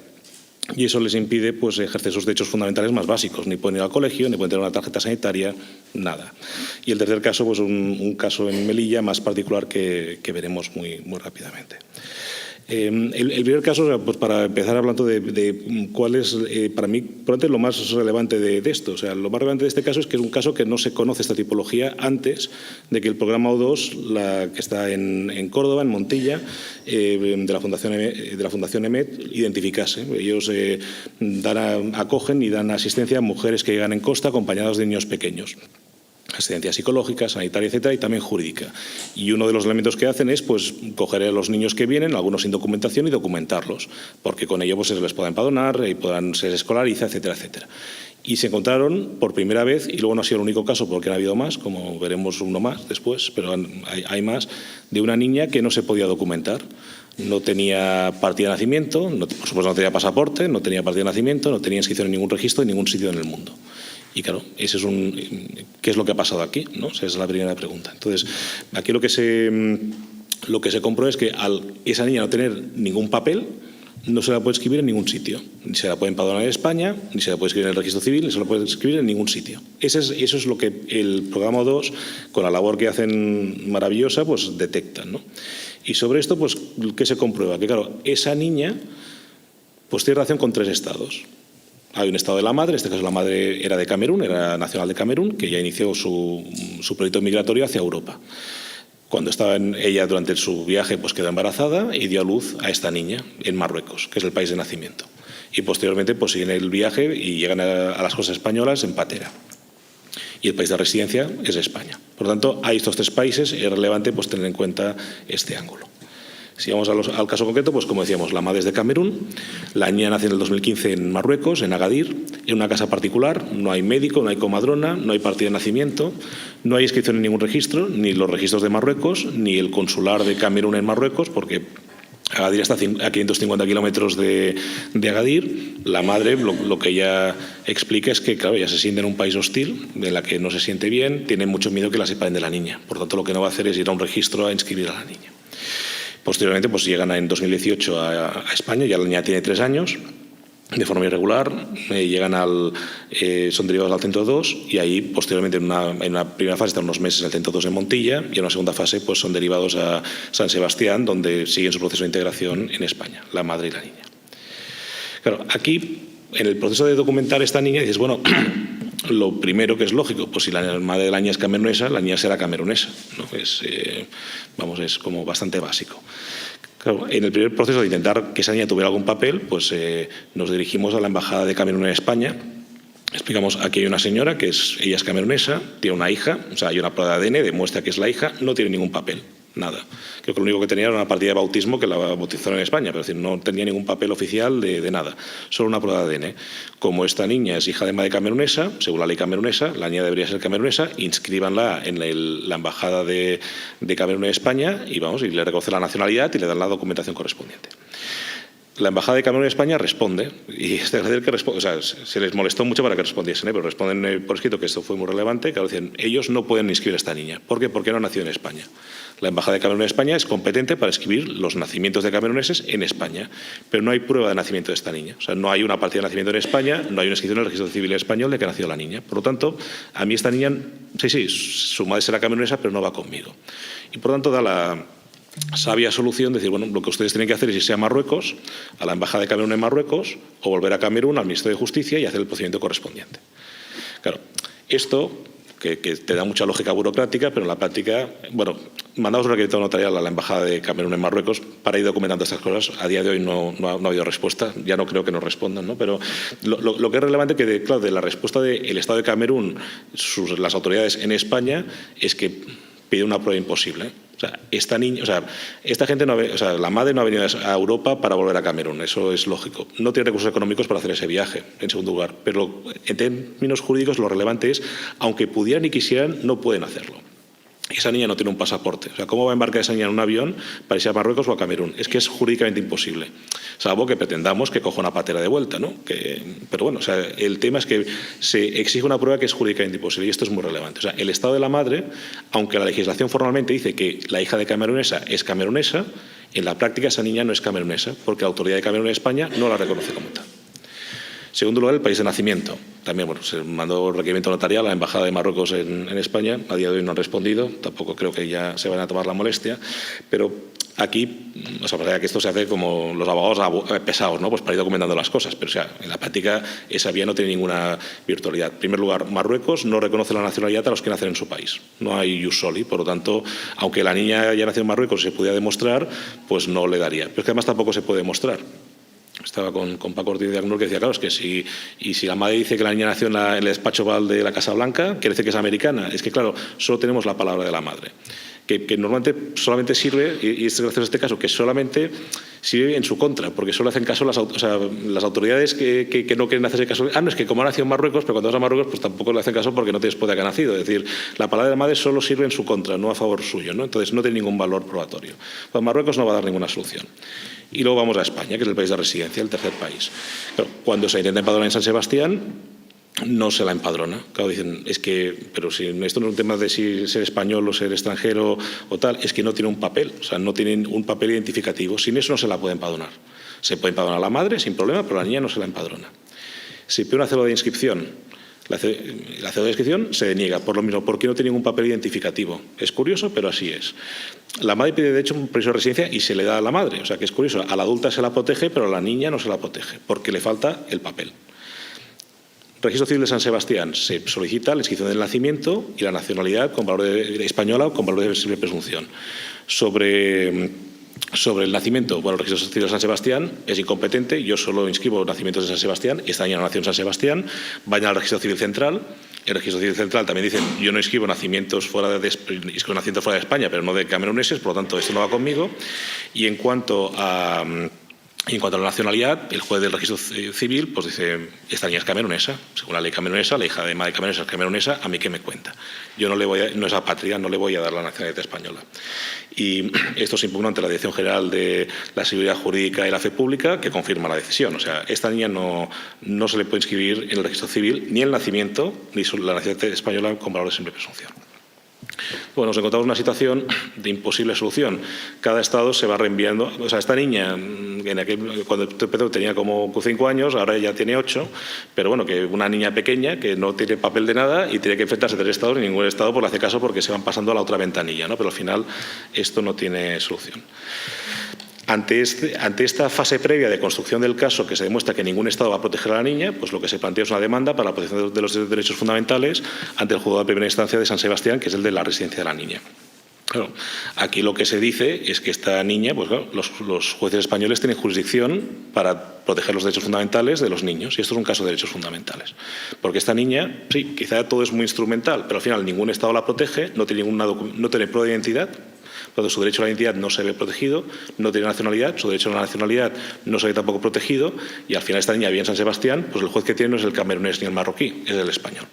S4: Y eso les impide pues, ejercer sus derechos fundamentales más básicos. Ni pueden ir al colegio, ni pueden tener una tarjeta sanitaria, nada. Y el tercer caso, pues un caso en Melilla más particular que veremos muy rápidamente. El primer caso, pues para empezar hablando de cuál es, para mí, probablemente lo más relevante de esto. O sea, lo más relevante de este caso es que es un caso que no se conoce esta tipología antes de que el programa O2, que está en Córdoba, en Montilla, de la Fundación EMET, identificase. Ellos acogen y dan asistencia a mujeres que llegan en costa acompañadas de niños pequeños. Asistencia psicológica, sanitaria, etcétera, y también jurídica. Y uno de los elementos que hacen es pues, coger a los niños que vienen, algunos sin documentación, y documentarlos, porque con ello pues, se les pueda empadronar y se les escolariza, etcétera, etcétera. Y se encontraron por primera vez, y luego no ha sido el único caso porque han habido más, como veremos uno más después, pero hay más, de una niña que no se podía documentar. No tenía partida de nacimiento, por supuesto no tenía pasaporte, no tenía partida de nacimiento, no tenía inscripción en ningún registro en ningún sitio en el mundo. Y claro, ese es ¿qué es lo que ha pasado aquí?, ¿no? Esa es la primera pregunta. Entonces, aquí lo que se comprueba es que al esa niña no tener ningún papel, no se la puede escribir en ningún sitio. Ni se la puede empadronar en España, ni se la puede escribir en el registro civil, ni se la puede escribir en ningún sitio. Eso es lo que el programa 2, con la labor que hacen maravillosa, pues detectan, ¿no? Y sobre esto, pues, ¿qué se comprueba? Que claro, esa niña pues tiene relación con tres estados. Hay un estado de la madre, en este caso la madre era de Camerún, era nacional de Camerún, que ya inició su proyecto migratorio hacia Europa. Cuando estaba ella durante su viaje, pues quedó embarazada y dio a luz a esta niña en Marruecos, que es el país de nacimiento. Y posteriormente pues siguen el viaje y llegan a las costas españolas en patera. Y el país de residencia es España. Por lo tanto, hay estos tres países y es relevante pues, tener en cuenta este ángulo. Si vamos al caso concreto, pues como decíamos, la madre es de Camerún, la niña nace en el 2015 en Marruecos, en Agadir, en una casa particular, no hay médico, no hay comadrona, no hay partida de nacimiento, no hay inscripción en ningún registro, ni los registros de Marruecos, ni el consular de Camerún en Marruecos, porque Agadir está a 550 kilómetros de Agadir. La madre lo que ella explica es que, claro, ella se siente en un país hostil, de la que no se siente bien, tiene mucho miedo que la separen de la niña. Por tanto, lo que no va a hacer es ir a un registro a inscribir a la niña. Posteriormente, pues llegan en 2018 a España, ya la niña tiene 3 años, de forma irregular, son derivados al Centro 2 y ahí posteriormente en una primera fase están unos meses en el Centro 2 de Montilla y en una segunda fase pues son derivados a San Sebastián, donde siguen su proceso de integración en España, la madre y la niña. Claro, aquí en el proceso de documentar a esta niña dices, bueno, lo primero que es lógico, pues si la madre de la niña es camerunesa, la niña será camerunesa, ¿no? Es como bastante básico. Claro, en el primer proceso de intentar que esa niña tuviera algún papel, pues nos dirigimos a la Embajada de Camerún en España. Explicamos, aquí hay una señora que ella es camerunesa, tiene una hija, o sea, hay una prueba de ADN, demuestra que es la hija, no tiene ningún papel, nada. Creo que lo único que tenía era una partida de bautismo que la bautizaron en España, pero es decir, no tenía ningún papel oficial de nada, solo una prueba de ADN. Como esta niña es hija de madre camerunesa, según la ley camerunesa, la niña debería ser camerunesa, inscríbanla en la Embajada de Camerún en España y le reconocen la nacionalidad y le dan la documentación correspondiente. La Embajada de Camerún en España responde, y es de agradecer que responde, o sea, se les molestó mucho para que respondiesen, pero responden por escrito que esto fue muy relevante, que dicen, ellos no pueden inscribir a esta niña. ¿Por qué? Porque no nació en España. La Embajada de Camerún en España es competente para escribir los nacimientos de cameruneses en España, pero no hay prueba de nacimiento de esta niña. O sea, no hay una partida de nacimiento en España, no hay una inscripción en el registro civil español de que ha nacido la niña. Por lo tanto, a mí esta niña, sí, su madre será camerunesa, pero no va conmigo. Y por lo tanto da la sabia solución de decir, bueno, lo que ustedes tienen que hacer es irse a Marruecos, a la Embajada de Camerún en Marruecos, o volver a Camerún, al Ministerio de Justicia y hacer el procedimiento correspondiente. Claro, esto que te da mucha lógica burocrática, pero en la práctica, bueno, mandamos un requerimiento notarial a la Embajada de Camerún en Marruecos para ir documentando estas cosas. A día de hoy no ha habido respuesta, ya no creo que nos respondan, ¿no? Pero lo que es relevante que, claro, de la respuesta del Estado de Camerún, las autoridades en España, es que pide una prueba imposible. O sea, esta gente la madre no ha venido a Europa para volver a Camerún, eso es lógico. No tiene recursos económicos para hacer ese viaje, en segundo lugar. Pero en términos jurídicos lo relevante es, aunque pudieran y quisieran, no pueden hacerlo. Esa niña no tiene un pasaporte. O sea, ¿cómo va a embarcar esa niña en un avión para irse a Marruecos o a Camerún? Es que es jurídicamente imposible. Salvo que pretendamos que coja una patera de vuelta, ¿no? Pero bueno, o sea, el tema es que se exige una prueba que es jurídicamente imposible y esto es muy relevante. O sea, el estado de la madre, aunque la legislación formalmente dice que la hija de camerunesa es camerunesa, en la práctica esa niña no es camerunesa porque la autoridad de Camerún en España no la reconoce como tal. Segundo lugar, el país de nacimiento. También, bueno, se mandó requerimiento notarial a la Embajada de Marruecos en España. A día de hoy no han respondido. Tampoco creo que ya se van a tomar la molestia. Pero aquí, o sea, parece que esto se hace como los abogados pesados, ¿no? Pues para ir documentando las cosas. Pero, o sea, en la práctica esa vía no tiene ninguna virtualidad. En primer lugar, Marruecos no reconoce la nacionalidad a los que nacen en su país. No hay jus soli. Por lo tanto, aunque la niña haya nacido en Marruecos y se pudiera demostrar, pues no le daría. Pero es que además tampoco se puede demostrar. Estaba con Paco Ortiz de Agnur que decía, claro, es que si la madre dice que la niña nació en el despacho Val de la Casa Blanca, quiere decir que es americana. Es que, claro, solo tenemos la palabra de la madre, que normalmente solamente sirve, y es gracioso este caso, que solamente sirve en su contra, porque solo hacen caso las autoridades que no quieren hacerse caso. No, es que como ha nacido en Marruecos, pero cuando vas a Marruecos pues tampoco le hacen caso porque no te después de que ha nacido. Es decir, la palabra de la madre solo sirve en su contra, no a favor suyo, ¿no? Entonces no tiene ningún valor probatorio. Pues Marruecos no va a dar ninguna solución. Y luego vamos a España, que es el país de residencia, el tercer país. Pero cuando se intenta empadronar en San Sebastián, no se la empadrona. Claro, dicen, es que, pero si esto no es un tema de si ser español o ser extranjero o tal, es que no tiene un papel, o sea, no tienen un papel identificativo. Sin eso no se la puede empadronar. Se puede empadronar a la madre sin problema, pero la niña no se la empadrona. Si pide una cédula de inscripción, la cédula de inscripción se deniega por lo mismo, porque no tiene ningún papel identificativo. Es curioso, pero así es. La madre pide, de hecho, un permiso de residencia y se le da a la madre. O sea, que es curioso. A la adulta se la protege, pero a la niña no se la protege, porque le falta el papel. Registro Civil de San Sebastián se solicita la inscripción del nacimiento y la nacionalidad con valor española o con valor de simple presunción. Sobre el nacimiento, bueno, el Registro Civil de San Sebastián es incompetente, yo solo inscribo nacimientos de San Sebastián, esta niña no nació en San Sebastián, vayan al Registro Civil Central, el Registro Civil Central también dice, yo no inscribo nacimientos fuera de España, pero no de cameruneses, por lo tanto esto no va conmigo. Y en cuanto a Y en cuanto a la nacionalidad, el juez del registro civil pues dice, esta niña es camerunesa, según la ley camerunesa, la hija de madre camerunesa es camerunesa, ¿a mí qué me cuenta? Yo no es apátrida, no le voy a dar la nacionalidad española. Y esto se impugna ante la Dirección General de la Seguridad Jurídica y la Fe Pública, que confirma la decisión. O sea, esta niña no se le puede inscribir en el registro civil ni el nacimiento ni la nacionalidad española con valor de simple presunción. Bueno, nos encontramos en una situación de imposible solución. Cada estado se va reenviando. O sea, esta niña, cuando empezó tenía como 5 años, ahora ya tiene 8, pero bueno, que una niña pequeña que no tiene papel de nada y tiene que enfrentarse a 3 estados, y ningún estado pues le hace caso porque se van pasando a la otra ventanilla, ¿no? Pero al final esto no tiene solución. Ante esta fase previa de construcción del caso, que se demuestra que ningún Estado va a proteger a la niña, pues lo que se plantea es una demanda para la protección de los derechos fundamentales ante el juzgado de primera instancia de San Sebastián, que es el de la residencia de la niña. Claro, aquí lo que se dice es que esta niña, pues claro, los jueces españoles tienen jurisdicción para proteger los derechos fundamentales de los niños, y esto es un caso de derechos fundamentales. Porque esta niña, sí, quizá todo es muy instrumental, pero al final ningún Estado la protege, no tiene prueba de identidad. Entonces, su derecho a la identidad no se ve protegido, no tiene nacionalidad, su derecho a la nacionalidad no se ve tampoco protegido, y al final esta niña vive en San Sebastián, pues el juez que tiene no es el camerunés ni el marroquí, es el español.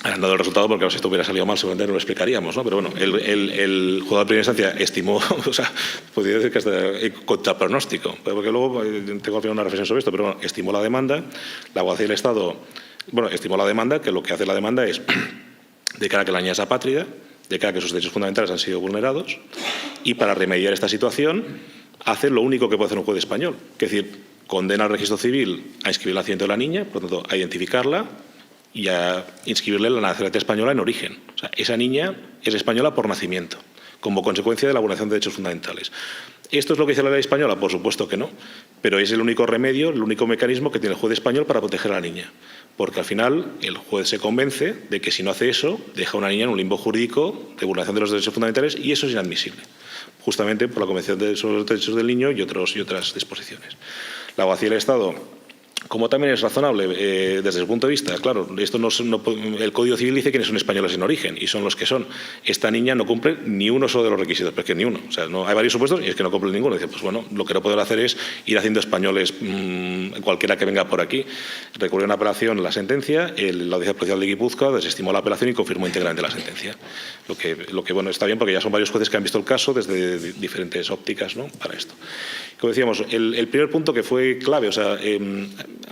S4: Han dado el resultado porque si esto hubiera salido mal seguramente no lo explicaríamos, ¿no? Pero bueno, el juzgado de primera instancia estimó, o sea, podría decir que hasta contra pronóstico, porque luego tengo al final una reflexión sobre esto, pero bueno, estimó la demanda, la abogacía del Estado, bueno, estimó la demanda, que lo que hace la demanda es, de cara a que la niña es apátrida, de cara a que sus derechos fundamentales han sido vulnerados, y para remediar esta situación hace lo único que puede hacer un juez español, que es decir, condena al registro civil a inscribir el nacimiento de la niña, por lo tanto, a identificarla y a inscribirle la nacionalidad española en origen. O sea, esa niña es española por nacimiento, como consecuencia de la vulneración de derechos fundamentales. ¿Esto es lo que dice la ley española? Por supuesto que no, pero es el único remedio, el único mecanismo que tiene el juez español para proteger a la niña. Porque al final el juez se convence de que si no hace eso, deja a una niña en un limbo jurídico de vulneración de los derechos fundamentales, y eso es inadmisible, justamente por la Convención sobre los Derechos del Niño y otras disposiciones. La abogacía del Estado, como también es razonable desde el punto de vista, claro, el Código Civil dice quiénes son españoles en origen y son los que son. Esta niña no cumple ni uno solo de los requisitos, pero es que ni uno. O sea, no, hay varios supuestos y es que no cumple ninguno. Dice, pues bueno, lo que no puedo hacer es ir haciendo españoles cualquiera que venga por aquí. Recurrió una apelación la sentencia, la Audiencia Provincial de Guipúzcoa desestimó la apelación y confirmó íntegramente la sentencia. Lo que bueno, está bien porque ya son varios jueces que han visto el caso desde diferentes ópticas, ¿no?, para esto. Como decíamos, el primer punto que fue clave, o sea,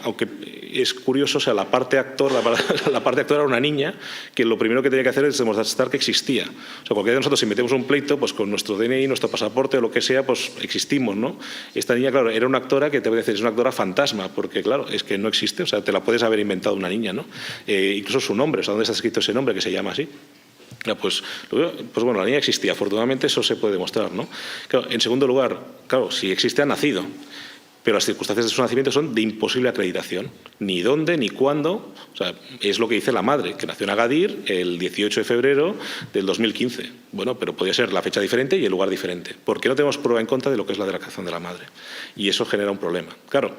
S4: aunque es curioso, o sea, la parte actor era una niña que lo primero que tenía que hacer es demostrar que existía. O sea, cualquiera de nosotros, si metemos un pleito, pues con nuestro DNI, nuestro pasaporte o lo que sea, pues existimos, ¿no? Esta niña, claro, era una actora que te voy a decir, es una actora fantasma, porque claro, es que no existe, o sea, te la puedes haber inventado una niña, ¿no? Incluso su nombre, o sea, ¿dónde está escrito ese nombre que se llama así? Pues bueno, la niña existía, afortunadamente eso se puede demostrar, ¿no? Claro, en segundo lugar, claro, si existe ha nacido, pero las circunstancias de su nacimiento son de imposible acreditación, ni dónde, ni cuándo, o sea, es lo que dice la madre, que nació en Agadir el 18 de febrero del 2015. Bueno, pero podría ser la fecha diferente y el lugar diferente, porque no tenemos prueba en contra de lo que es la declaración de la madre, y eso genera un problema. Claro,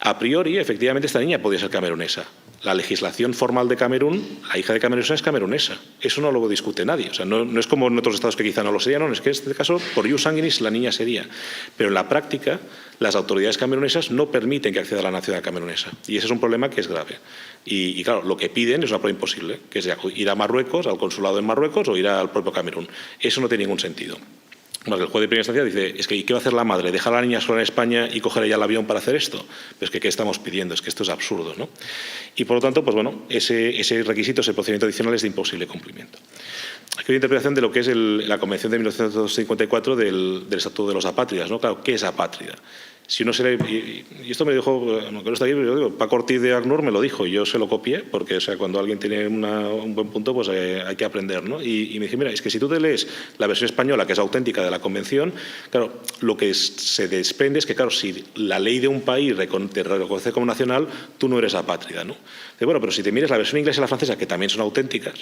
S4: a priori, efectivamente, esta niña podía ser camerunesa. La legislación formal de Camerún, la hija de camerunesa es camerunesa. Eso no lo discute nadie. O sea, no es como en otros estados que quizá no lo serían, no, es que en este caso, por ius sanguinis, la niña sería. Pero en la práctica, las autoridades camerunesas no permiten que acceda a la nacionalidad camerunesa. Y ese es un problema que es grave. Y claro, lo que piden es una prueba imposible, que es ir a Marruecos, al consulado en Marruecos, o ir al propio Camerún. Eso no tiene ningún sentido. Bueno, el juez de primera instancia dice, es que ¿qué va a hacer la madre? ¿Dejar a la niña sola en España y coger ella el avión para hacer esto? Pero es que ¿qué estamos pidiendo? Es que esto es absurdo, ¿no? Y por lo tanto, pues bueno, ese requisito, ese procedimiento adicional es de imposible cumplimiento. Aquí hay una interpretación de lo que es la Convención de 1954 del Estatuto de los Apátridas, ¿no? Claro, ¿qué es apátrida? Si uno se le, y esto me dijo, no está aquí, pero yo digo, Paco Ortiz de ACNUR me lo dijo y yo se lo copié, porque o sea, cuando alguien tiene un buen punto, pues hay que aprender, ¿no? Y me dije, mira, es que si tú te lees la versión española, que es auténtica de la Convención, claro, lo que se desprende es que, claro, si la ley de un país te reconoce como nacional, tú no eres apátrida, ¿no? Dice, bueno, pero si te miras la versión inglesa y la francesa, que también son auténticas,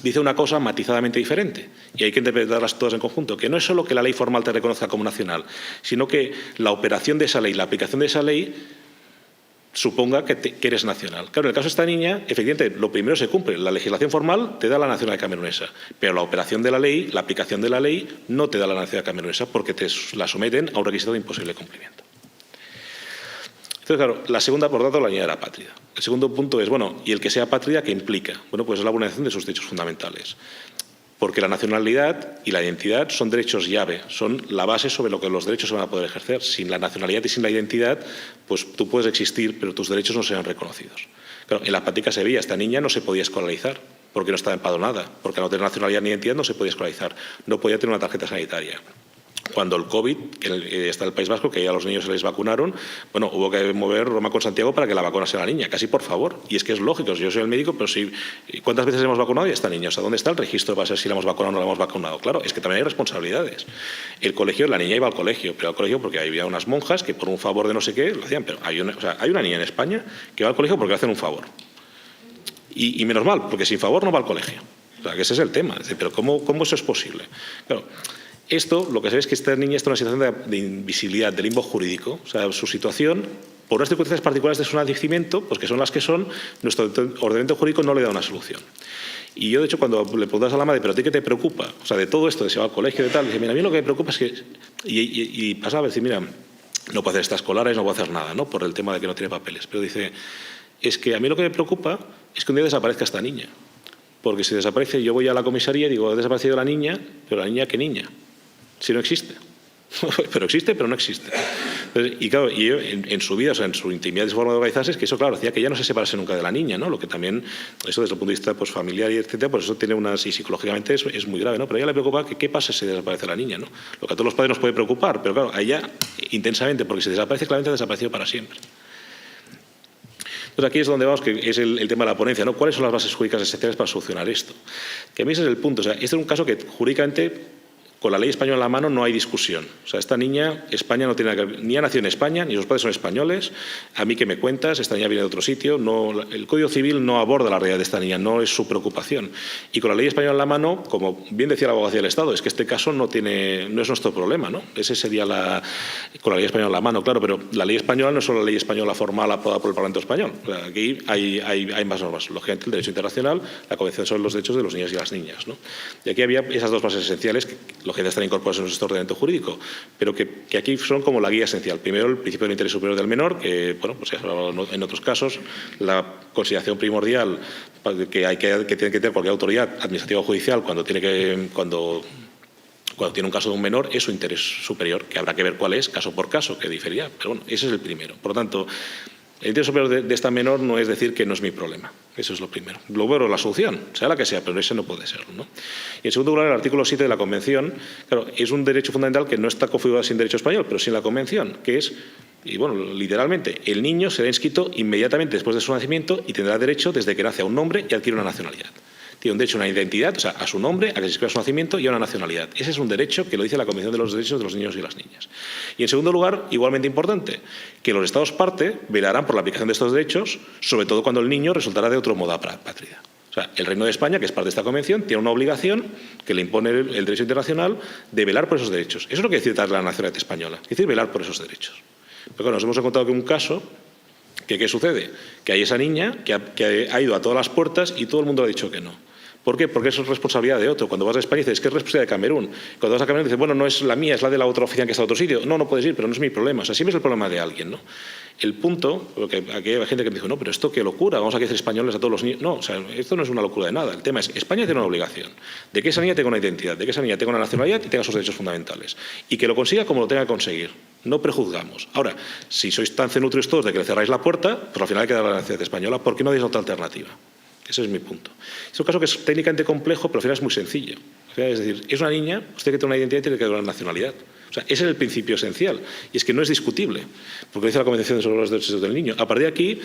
S4: dice una cosa matizadamente diferente y hay que interpretarlas todas en conjunto, que no es solo que la ley formal te reconozca como nacional, sino que la operación de esa ley, la aplicación de esa ley suponga que eres nacional. Claro, en el caso de esta niña, efectivamente, lo primero se cumple. La legislación formal te da la nacionalidad camerunesa, pero la operación de la ley, la aplicación de la ley, no te da la nacionalidad camerunesa porque te la someten a un requisito de imposible cumplimiento. Entonces, claro, la segunda, por tanto, la niña era apátrida. El segundo punto es, bueno, ¿y el que sea apátrida qué implica? Bueno, pues es la vulneración de sus derechos fundamentales. Porque la nacionalidad y la identidad son derechos llave, son la base sobre lo que los derechos se van a poder ejercer. Sin la nacionalidad y sin la identidad, pues tú puedes existir, pero tus derechos no serán reconocidos. Claro, en la práctica se veía, esta niña no se podía escolarizar porque no estaba empadronada, porque al no tener nacionalidad ni identidad no se podía escolarizar, no podía tener una tarjeta sanitaria. Cuando el COVID, que está en el País Vasco, que ya a los niños se les vacunaron, bueno, hubo que mover Roma con Santiago para que la vacunase a la niña, casi por favor. Y es que es lógico, yo soy el médico, pero si, ¿cuántas veces hemos vacunado ya esta niña? O sea, ¿dónde está el registro para saber si la hemos vacunado o no la hemos vacunado? Claro, es que también hay responsabilidades. El colegio, la niña iba al colegio, pero al colegio porque había unas monjas que por un favor de no sé qué lo hacían, pero hay una niña en España que va al colegio porque le hacen un favor. Y menos mal, porque sin favor no va al colegio. O sea, que ese es el tema. Es decir, pero ¿cómo eso es posible? Claro. Esto, lo que se ve es que esta niña está en una situación de invisibilidad, de limbo jurídico. O sea, su situación, por unas circunstancias particulares de su nacimiento, pues que son las que son, nuestro ordenamiento jurídico no le da una solución. Y yo, de hecho, cuando le preguntas a la madre, ¿pero a ti qué te preocupa? O sea, de todo esto, de si va al colegio, de tal, dice, mira, a mí lo que me preocupa es que... Y pasaba a decir, mira, no puedo hacer estas escolares, no puedo hacer nada, ¿no? Por el tema de que no tiene papeles. Pero dice, es que a mí lo que me preocupa es que un día desaparezca esta niña. Porque si desaparece, yo voy a la comisaría y digo, ha desaparecido la niña, pero la niña, ¿qué niña? Si no existe. Pero existe, pero no existe. Entonces, y claro, y en su vida, o sea, en su intimidad y su forma de organizarse, es que eso, claro, hacía que ella no se separase nunca de la niña, ¿no? Lo que también, eso desde el punto de vista pues, familiar y etcétera, pues eso tiene unas, y psicológicamente es muy grave, ¿no? Pero a ella le preocupa que qué pasa si desaparece la niña, ¿no? Lo que a todos los padres nos puede preocupar, pero claro, a ella intensamente, porque si desaparece, claramente ha desaparecido para siempre. Entonces aquí es donde vamos, que es el tema de la ponencia, ¿no? ¿Cuáles son las bases jurídicas esenciales para solucionar esto? Que a mí ese es el punto, o sea, este es un caso que jurídicamente, con la ley española en la mano, no hay discusión. O sea, esta niña, España no tiene nada que ver, ni ha nacido en España, ni sus padres son españoles. A mí que me cuentas, esta niña viene de otro sitio. No, el Código Civil no aborda la realidad de esta niña, no es su preocupación. Y con la ley española en la mano, como bien decía la abogacía del Estado, es que este caso no es nuestro problema, ¿no? Ese sería con la ley española en la mano, claro, pero la ley española no es solo la ley española formal aprobada por el Parlamento Español. O sea, aquí hay más normas. Lógicamente, el derecho internacional, la Convención sobre los Derechos de los Niños y las Niñas, ¿no? Y aquí había esas dos bases esenciales que, lógicamente, están incorporadas en nuestro ordenamiento jurídico, pero que aquí son como la guía esencial. Primero, el principio del interés superior del menor, que, bueno, pues en otros casos, la consideración primordial que tiene que tener cualquier autoridad administrativa o judicial cuando tiene un caso de un menor es su interés superior, que habrá que ver cuál es, caso por caso, que diferirá. Pero bueno, ese es el primero. Por lo tanto, el interés superior de esta menor no es decir que no es mi problema. Eso es lo primero. Luego, la solución, sea la que sea, pero ese no puede serlo, ¿no? Y en segundo lugar, el artículo 7 de la Convención, claro, es un derecho fundamental que no está configurado sin derecho español, pero sin la Convención, que es, y bueno, literalmente, el niño será inscrito inmediatamente después de su nacimiento y tendrá derecho desde que nace a un nombre y adquiere una nacionalidad. Tiene un derecho a una identidad, o sea, a su nombre, a que se inscriba a su nacimiento y a una nacionalidad. Ese es un derecho que lo dice la Convención de los Derechos de los Niños y las Niñas. Y en segundo lugar, igualmente importante, que los Estados parte velarán por la aplicación de estos derechos, sobre todo cuando el niño resultará de otro modo apátrida. O sea, el Reino de España, que es parte de esta Convención, tiene una obligación que le impone el derecho internacional de velar por esos derechos. Eso es lo que quiere decir la nacionalidad española, es decir, velar por esos derechos. Pero bueno, nos hemos encontrado que un caso, que ¿qué sucede? Que hay esa niña que ha ido a todas las puertas y todo el mundo le ha dicho que no. ¿Por qué? Porque eso es responsabilidad de otro. Cuando vas a España dices, que es responsabilidad de Camerún. Cuando vas a Camerún dices, bueno, no es la mía, es la de la otra oficina que está en otro sitio. No puedes ir, pero no es mi problema. O sea, siempre es el problema de alguien, ¿no? El punto, porque aquí hay gente que me dijo, no, pero esto qué locura, vamos a hacer españoles a todos los niños. No, o sea, esto no es una locura de nada. El tema es, España tiene una obligación de que esa niña tenga una identidad, de que esa niña tenga una nacionalidad y tenga sus derechos fundamentales. Y que lo consiga como lo tenga que conseguir. No prejuzgamos. Ahora, si sois tan cenutrios todos de que le cerráis la puerta, pues al final hay que dar la nacionalidad española. ¿Por qué no dais otra alternativa? Ese es mi punto. Es un caso que es técnicamente complejo, pero al final es muy sencillo. Es decir, es una niña, usted que tiene una identidad y tiene que tener una nacionalidad. O sea, ese es el principio esencial. Y es que no es discutible, porque lo dice la Convención sobre los Derechos del Niño. A partir de aquí,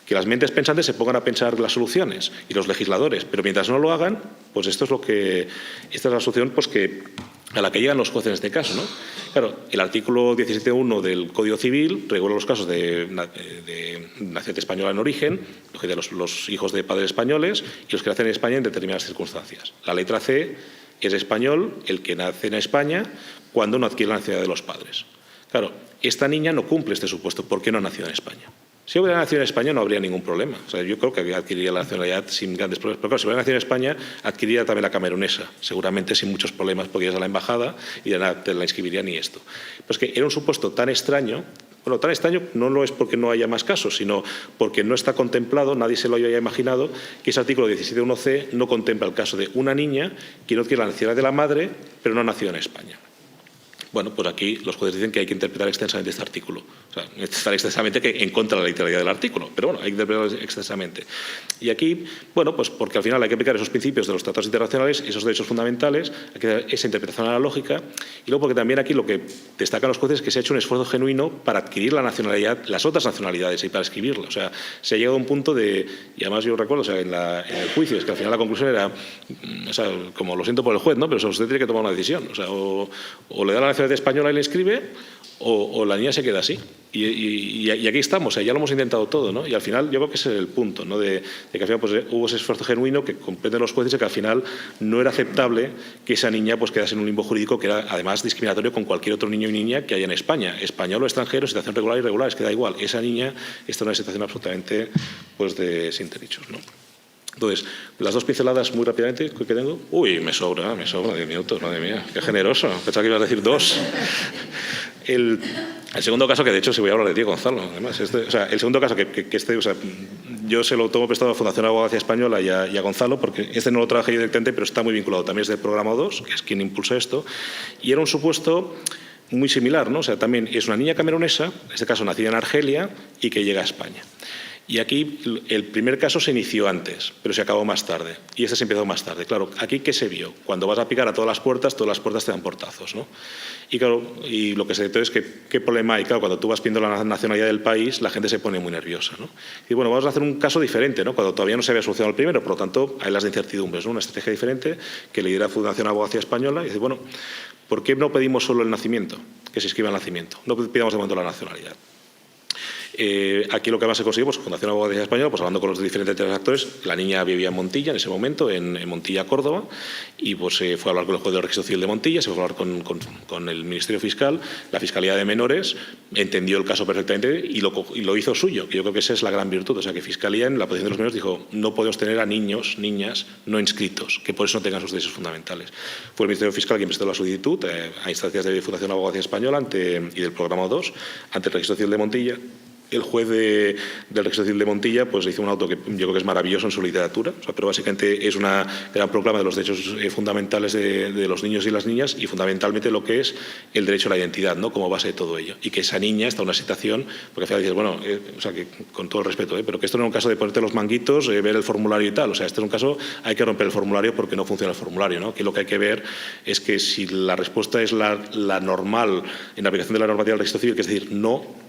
S4: que las mentes pensantes se pongan a pensar las soluciones y los legisladores, pero mientras no lo hagan, pues esta es la solución pues a la que llegan los jueces en este caso, ¿no? Claro, el artículo 17.1 del Código Civil regula los casos de nacionalidad española en origen, los hijos de padres españoles y los que nacen en España en determinadas circunstancias. La letra C es español el que nace en España cuando no adquiere la nacionalidad de los padres. Claro, esta niña no cumple este supuesto. ¿Por qué no ha nacido en España? Si hubiera nacido en España no habría ningún problema. O sea, yo creo que adquiriría la nacionalidad sin grandes problemas. Pero claro, si hubiera nacido en España, adquiriría también la camerunesa, seguramente sin muchos problemas, porque irías a la embajada y te la inscribirían y esto. Pues que era un supuesto tan extraño. Bueno, tan extraño no lo es porque no haya más casos, sino porque no está contemplado, nadie se lo haya imaginado, que ese artículo 17.1c no contempla el caso de una niña que no adquiere la nacionalidad de la madre, pero no ha nacido en España. Bueno, pues aquí los jueces dicen que hay que interpretar extensamente este artículo. O sea, estar extensamente que en contra de la literalidad del artículo, pero bueno, hay que interpretarlo extensamente. Y aquí, bueno, pues porque al final hay que aplicar esos principios de los tratados internacionales, esos derechos fundamentales, hay que dar esa interpretación analógica, y luego porque también aquí lo que destacan los jueces es que se ha hecho un esfuerzo genuino para adquirir la nacionalidad, las otras nacionalidades y para escribirla. O sea, se ha llegado a un punto de, y además yo recuerdo, o sea, en el juicio, es que al final la conclusión era, o sea, como lo siento por el juez, ¿no? Pero usted tiene que tomar una decisión. O sea, o le da la nacionalidad española y le escribe, o la niña se queda así. Y aquí estamos, o sea, ya lo hemos intentado todo, ¿no? Y al final yo creo que ese es el punto, ¿no? De que al final pues, hubo ese esfuerzo genuino que comprenden los jueces de que al final no era aceptable que esa niña pues quedase en un limbo jurídico que era además discriminatorio con cualquier otro niño y niña que haya en España, español o extranjero, situación regular y irregular, es que da igual. Esa niña está en una situación absolutamente pues sin derechos, ¿no? Entonces, las dos pinceladas muy rápidamente que tengo. Uy, me sobra 10 minutos, madre mía, qué generoso. Pensaba que ibas a decir 2. El segundo caso, que de hecho si voy a hablar de ti, Gonzalo, además, o sea, el segundo caso o sea, yo se lo tomo prestado a la Fundación Abogacía Española y a Gonzalo, porque este no lo trabajé yo directamente, pero está muy vinculado. También es del programa 2, que es quien impulsa esto, y era un supuesto muy similar, ¿no? O sea, también es una niña camerunesa, en este caso nacida en Argelia, y que llega a España. Y aquí el primer caso se inició antes, pero se acabó más tarde. Y este se empezó más tarde. Claro, aquí ¿qué se vio? Cuando vas a picar a todas las puertas te dan portazos, ¿no? Y claro, y lo que se detectó es que ¿qué problema hay? Claro, cuando tú vas pidiendo la nacionalidad del país, la gente se pone muy nerviosa, ¿no? Y bueno, vamos a hacer un caso diferente, ¿no? Cuando todavía no se había solucionado el primero, por lo tanto, hay las incertidumbres, ¿no? Una estrategia diferente que lidera la Fundación Abogacía Española y dice, bueno, ¿por qué no pedimos solo el nacimiento? Que se inscriba el nacimiento. No pidamos de momento la nacionalidad. Aquí lo que más se consiguió, pues Fundación Abogacía Española, pues hablando con los diferentes actores, la niña vivía en Montilla en ese momento, en Montilla, Córdoba, y pues fue a hablar con el juez del registro civil de Montilla, se fue a hablar con el Ministerio Fiscal, la Fiscalía de Menores, entendió el caso perfectamente y lo hizo suyo, que yo creo que esa es la gran virtud. O sea, que Fiscalía en la protección de los menores dijo, no podemos tener a niños, niñas no inscritos, que por eso no tengan sus derechos fundamentales. Fue el Ministerio Fiscal quien presentó la solicitud a instancias de Fundación Abogacía Española y del programa 2 ante el registro civil de Montilla. El juez del registro civil de Montilla pues hizo un auto que yo creo que es maravilloso en su literatura, o sea, pero básicamente es una gran proclama de los derechos fundamentales de los niños y las niñas y fundamentalmente lo que es el derecho a la identidad, ¿no? Como base de todo ello. Y que esa niña está en una situación, porque al final dices, bueno, o sea, que con todo el respeto, pero que esto no es un caso de ponerte los manguitos, ver el formulario y tal, o sea, este es un caso, hay que romper el formulario porque no funciona el formulario, ¿no? Que lo que hay que ver es que si la respuesta es la normal en la aplicación de la normativa del registro civil, que es decir, no,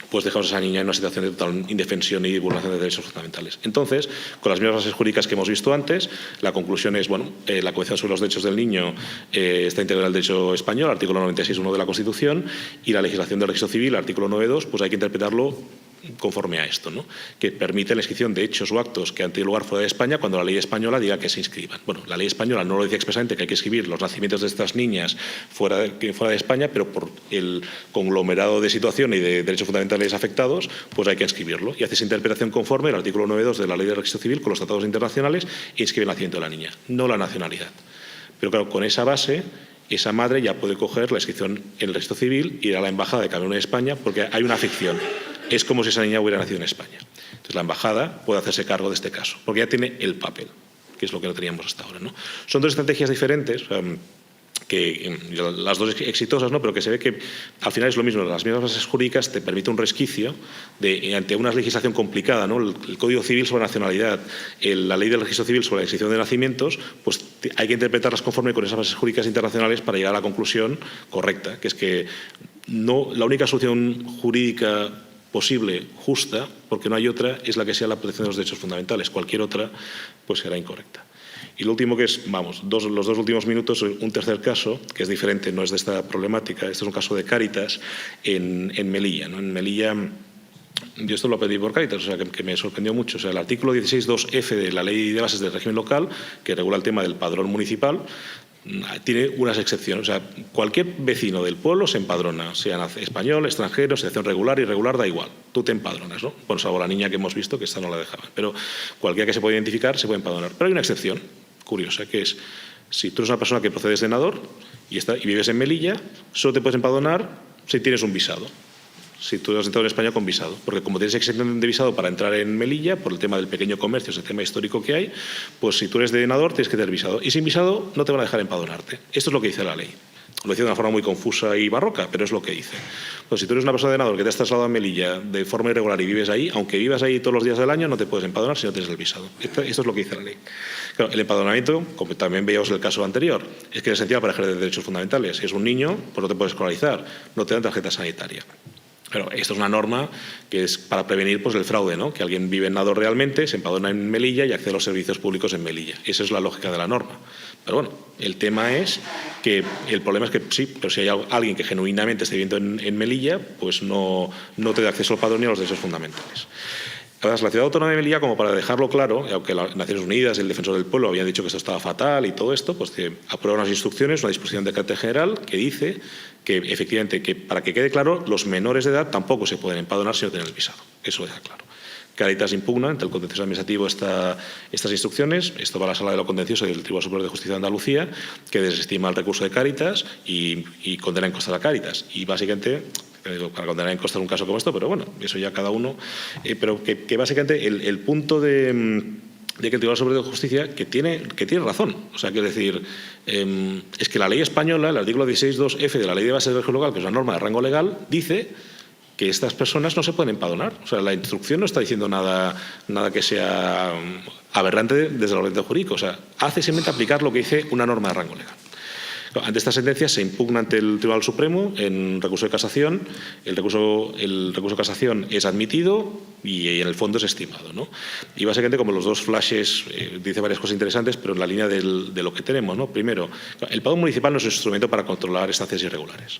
S4: pues dejamos a esa niña en una situación de total indefensión y vulneración de derechos fundamentales. Entonces, con las mismas bases jurídicas que hemos visto antes, la conclusión es, bueno, la Convención sobre los Derechos del Niño está integrada en el derecho español, artículo 96.1 de la Constitución, y la legislación del registro civil, artículo 9.2, pues hay que interpretarlo conforme a esto, ¿no? Que permite la inscripción de hechos o actos que han tenido lugar fuera de España cuando la ley española diga que se inscriban. Bueno, la ley española no lo dice expresamente que hay que escribir los nacimientos de estas niñas fuera de España, pero por el conglomerado de situación y de derechos fundamentales afectados, pues hay que inscribirlo. Y hace esa interpretación conforme al artículo 9.2 de la ley del registro civil con los tratados internacionales e inscribe el nacimiento de la niña, no la nacionalidad. Pero claro, con esa base, esa madre ya puede coger la inscripción en el registro civil, ir a la embajada de Camerún en España, porque hay una ficción. Es como si esa niña hubiera nacido en España. Entonces la embajada puede hacerse cargo de este caso, porque ya tiene el papel, que es lo que no teníamos hasta ahora, ¿no? Son dos estrategias diferentes, que las dos exitosas, ¿no? Pero que se ve que al final es lo mismo. Las mismas bases jurídicas te permite un resquicio ante una legislación complicada, ¿no? El Código Civil sobre nacionalidad, la ley del registro civil sobre la inscripción de nacimientos, pues hay que interpretarlas conforme con esas bases jurídicas internacionales para llegar a la conclusión correcta, que es que no, la única solución jurídica posible, justa, porque no hay otra, es la que sea la protección de los derechos fundamentales. Cualquier otra pues será incorrecta. Y lo último que es, vamos, los dos últimos minutos, un tercer caso, que es diferente, no es de esta problemática, este es un caso de Cáritas en Melilla, ¿no? En Melilla, yo esto lo pedí por Cáritas, o sea, que me sorprendió mucho. O sea, el artículo 16.2f de la Ley de Bases del Régimen Local, que regula el tema del padrón municipal, tiene unas excepciones. O sea, cualquier vecino del pueblo se empadrona, sea español, extranjero, situación regular, irregular, da igual. Tú te empadronas, ¿no? Bueno, salvo la niña que hemos visto, que esta no la dejaban. Pero cualquiera que se pueda identificar se puede empadronar. Pero hay una excepción curiosa, que es, si tú eres una persona que procedes de Nador y vives en Melilla, solo te puedes empadronar si tienes un visado. Si tú has entrado en España con visado, porque como tienes excepción de visado para entrar en Melilla, por el tema del pequeño comercio, ese tema histórico que hay, pues si tú eres de Nador tienes que tener visado. Y sin visado no te van a dejar empadronarte. Esto es lo que dice la ley. Lo dice de una forma muy confusa y barroca, pero es lo que dice. Pues si tú eres una persona de Nador que te has trasladado a Melilla de forma irregular y vives ahí, aunque vivas ahí todos los días del año, no te puedes empadronar si no tienes el visado. Esto es lo que dice la ley. Claro, el empadronamiento, como también veíamos en el caso anterior, es que es esencial para ejercer derechos fundamentales. Si es un niño, pues no te puedes escolarizar, no te dan tarjeta sanitaria. Pero esto es una norma que es para prevenir pues, el fraude, ¿no? Que alguien vive en Nador realmente, se empadrona en Melilla y accede a los servicios públicos en Melilla. Esa es la lógica de la norma. Pero bueno, el tema es que el problema es que sí, pero si hay alguien que genuinamente esté viviendo en Melilla, pues no te da acceso al padrón ni a los derechos fundamentales. Además, la Ciudad Autónoma de Melilla, como para dejarlo claro, aunque las Naciones Unidas y el Defensor del Pueblo habían dicho que esto estaba fatal y todo esto, pues aprueba unas instrucciones, una disposición de carácter general que dice que efectivamente, que para que quede claro, los menores de edad tampoco se pueden empadronar si no tienen el visado. Eso deja claro. Cáritas impugna ante el contencioso administrativo estas instrucciones. Esto va a la Sala de lo Contencioso del Tribunal Superior de Justicia de Andalucía, que desestima el recurso de Cáritas y condena en costa a Cáritas. Y básicamente, para condenar en costa un caso como esto, pero bueno, eso ya cada uno. Pero que básicamente el punto de que el Tribunal Superior de Justicia que tiene razón. O sea, quiero decir, es que la ley española, el artículo 16.2f de la Ley de Bases del Régimen Local, que es una norma de rango legal, dice que estas personas no se pueden empadronar. O sea, la instrucción no está diciendo nada que sea aberrante desde el orden jurídico. O sea, hace simplemente aplicar lo que dice una norma de rango legal. Ante esta sentencia se impugna ante el Tribunal Supremo en recurso de casación. El recurso de casación es admitido y en el fondo es estimado, ¿no? Y básicamente, como los dos flashes, dice varias cosas interesantes, pero en la línea de lo que tenemos, ¿no? Primero, el padrón municipal no es un instrumento para controlar estancias irregulares.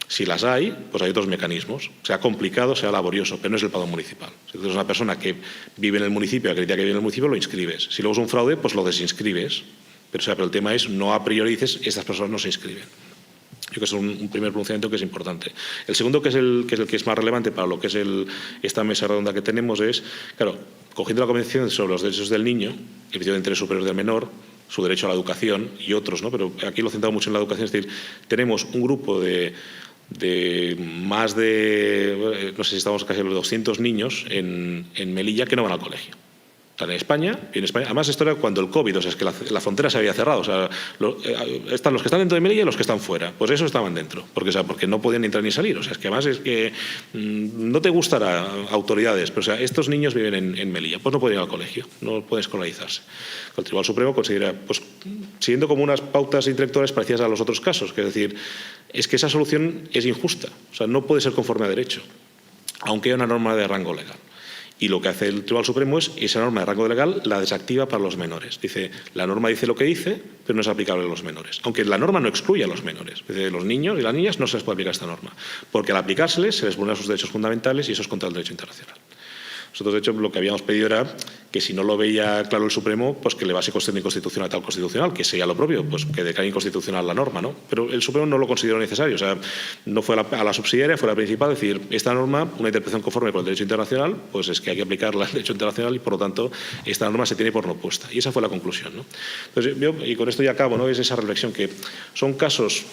S4: Si las hay, pues hay otros mecanismos. Sea complicado, sea laborioso, pero no es el padrón municipal. Si tú eres una persona que vive en el municipio, acredita que vive en el municipio, lo inscribes. Si luego es un fraude, pues lo desinscribes. Pero el tema es, no a priori dices, estas personas no se inscriben. Yo creo que es un primer pronunciamiento que es importante. El segundo, que es el que es más relevante para lo que es esta mesa redonda que tenemos, es, claro, cogiendo la Convención sobre los derechos del niño, el principio de interés superior del menor, su derecho a la educación y otros, ¿no? Pero aquí lo he centrado mucho en la educación, es decir, tenemos un grupo de más de, no sé si estamos casi a los 200 niños en Melilla que no van al colegio. Están en España, además esto era cuando el COVID, o sea, es que la frontera se había cerrado, o sea, están los que están dentro de Melilla y los que están fuera, pues esos estaban dentro, porque no podían entrar ni salir, o sea, es que además es que no te gustará autoridades, pero o sea, estos niños viven en Melilla, pues no pueden ir al colegio, no pueden escolarizarse. El Tribunal Supremo considera, pues siguiendo como unas pautas intelectuales parecidas a los otros casos, que es decir, es que esa solución es injusta, o sea, no puede ser conforme a derecho, aunque haya una norma de rango legal. Y lo que hace el Tribunal Supremo es, esa norma de rango legal la desactiva para los menores. Dice, la norma dice lo que dice, pero no es aplicable a los menores. Aunque la norma no excluye a los menores. Dice, los niños y las niñas no se les puede aplicar esta norma. Porque al aplicárseles se les vulneran sus derechos fundamentales y eso es contra el derecho internacional. Nosotros, de hecho, lo que habíamos pedido era que si no lo veía claro el Supremo, pues que le base cuestión de inconstitucional a tal constitucional, que sería lo propio, pues que declare inconstitucional la norma, ¿no? Pero el Supremo no lo consideró necesario, o sea, no fue a la subsidiaria, fue a la principal, es decir, esta norma, una interpretación conforme con el derecho internacional, pues es que hay que aplicarla al derecho internacional y, por lo tanto, esta norma se tiene por no puesta. Y esa fue la conclusión, ¿no? Entonces, y con esto ya acabo, ¿no? Es esa reflexión que son casos,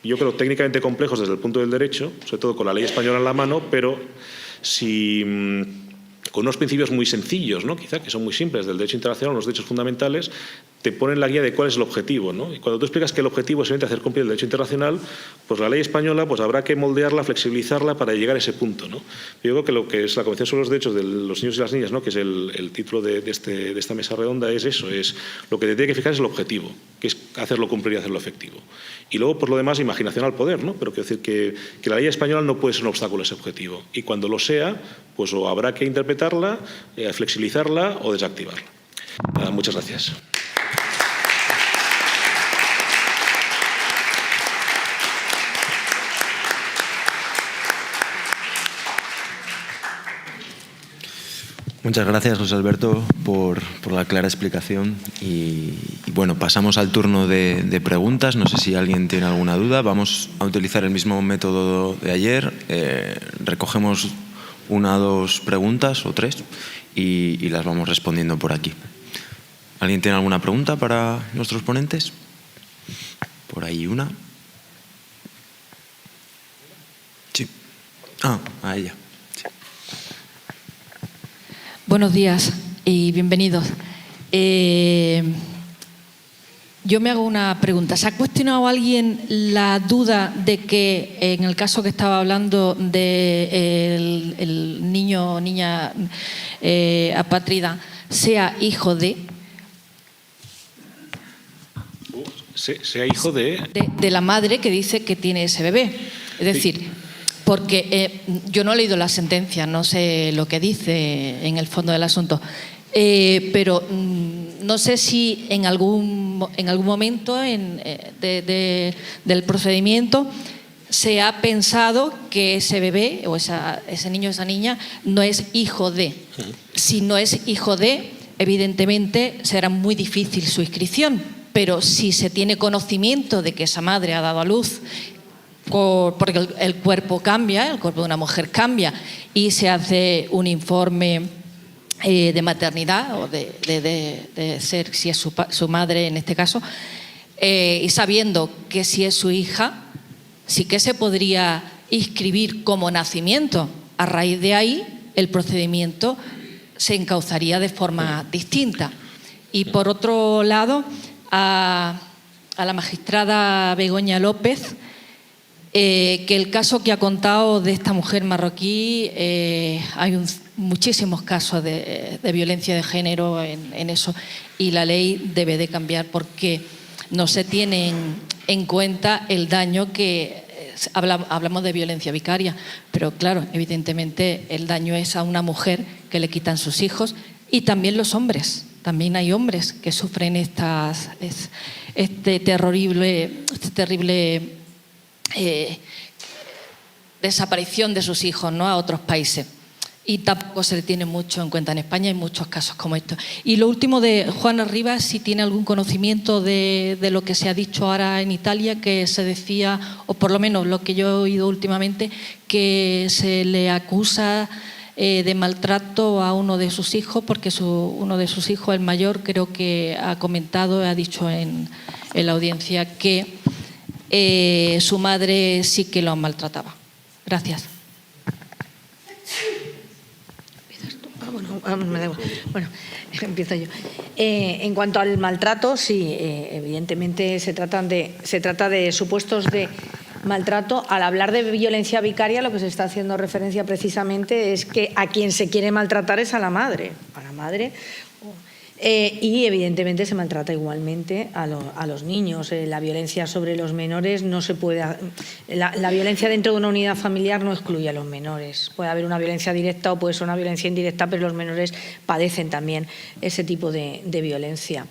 S4: yo creo, técnicamente complejos desde el punto del derecho, sobre todo con la ley española en la mano, pero con unos principios muy sencillos, ¿no? Quizá que son muy simples del derecho internacional, los derechos fundamentales, te ponen la guía de cuál es el objetivo, ¿no? Y cuando tú explicas que el objetivo es simplemente hacer cumplir el derecho internacional, pues la ley española pues habrá que moldearla, flexibilizarla para llegar a ese punto, ¿no? Yo creo que lo que es la Convención sobre los Derechos de los Niños y las Niñas, ¿no? Que es el título de esta mesa redonda, es eso, es lo que te tiene que fijar es el objetivo, que es hacerlo cumplir y hacerlo efectivo. Y luego, por lo demás, imaginación al poder, ¿no? Pero quiero decir que la ley española no puede ser un obstáculo a ese objetivo. Y cuando lo sea, pues o habrá que interpretarla, flexibilizarla o desactivarla. Muchas gracias.
S2: Muchas gracias, José Alberto, por la clara explicación. Y bueno, pasamos al turno de preguntas. No sé si alguien tiene alguna duda. Vamos a utilizar el mismo método de ayer. Recogemos 1 o 2 preguntas o 3 y las vamos respondiendo por aquí. ¿Alguien tiene alguna pregunta para nuestros ponentes? Por ahí una. Sí. A ella. Sí.
S5: Buenos días y bienvenidos. Yo me hago una pregunta. ¿Se ha cuestionado alguien la duda de que en el caso que estaba hablando de el niño o niña apátrida sea hijo de?
S4: Sea hijo de
S5: la madre que dice que tiene ese bebé. Es decir, porque yo no he leído la sentencia, no sé lo que dice en el fondo del asunto, pero no sé si en algún momento del procedimiento se ha pensado que ese bebé o ese niño o esa niña no es hijo de. Si no es hijo de, evidentemente será muy difícil su inscripción, pero si se tiene conocimiento de que esa madre ha dado a luz, porque el cuerpo cambia, el cuerpo de una mujer cambia, y se hace un informe de maternidad o de ser, si es su madre en este caso, y sabiendo que si es su hija, sí que se podría inscribir como nacimiento. A raíz de ahí, el procedimiento se encauzaría de forma distinta. Y por otro lado, a la magistrada Begoña López, que el caso que ha contado de esta mujer marroquí, hay muchísimos casos de violencia de género en eso, y la ley debe de cambiar porque no se tiene en cuenta el daño que hablamos de violencia vicaria, pero claro, evidentemente el daño es a una mujer que le quitan sus hijos, y también los hombres. También hay hombres que sufren este terrible desaparición de sus hijos, ¿no?, a otros países. Y tampoco se le tiene mucho en cuenta. En España hay muchos casos como estos. Y lo último de Juana Rivas, si tiene algún conocimiento de lo que se ha dicho ahora en Italia, que se decía, o por lo menos lo que yo he oído últimamente, que se le acusa de maltrato a uno de sus hijos, porque uno de sus hijos, el mayor, creo que ha comentado, ha dicho en la audiencia que su madre sí que lo maltrataba. Gracias.
S3: Bueno, empiezo yo. En cuanto al maltrato, sí, evidentemente se trata de supuestos de maltrato. Al hablar de violencia vicaria, lo que se está haciendo referencia precisamente es que a quien se quiere maltratar es a la madre. Y evidentemente se maltrata igualmente a los niños. La violencia sobre los menores no se puede. La violencia dentro de una unidad familiar no excluye a los menores. Puede haber una violencia directa o puede ser una violencia indirecta, pero los menores padecen también ese tipo de violencia.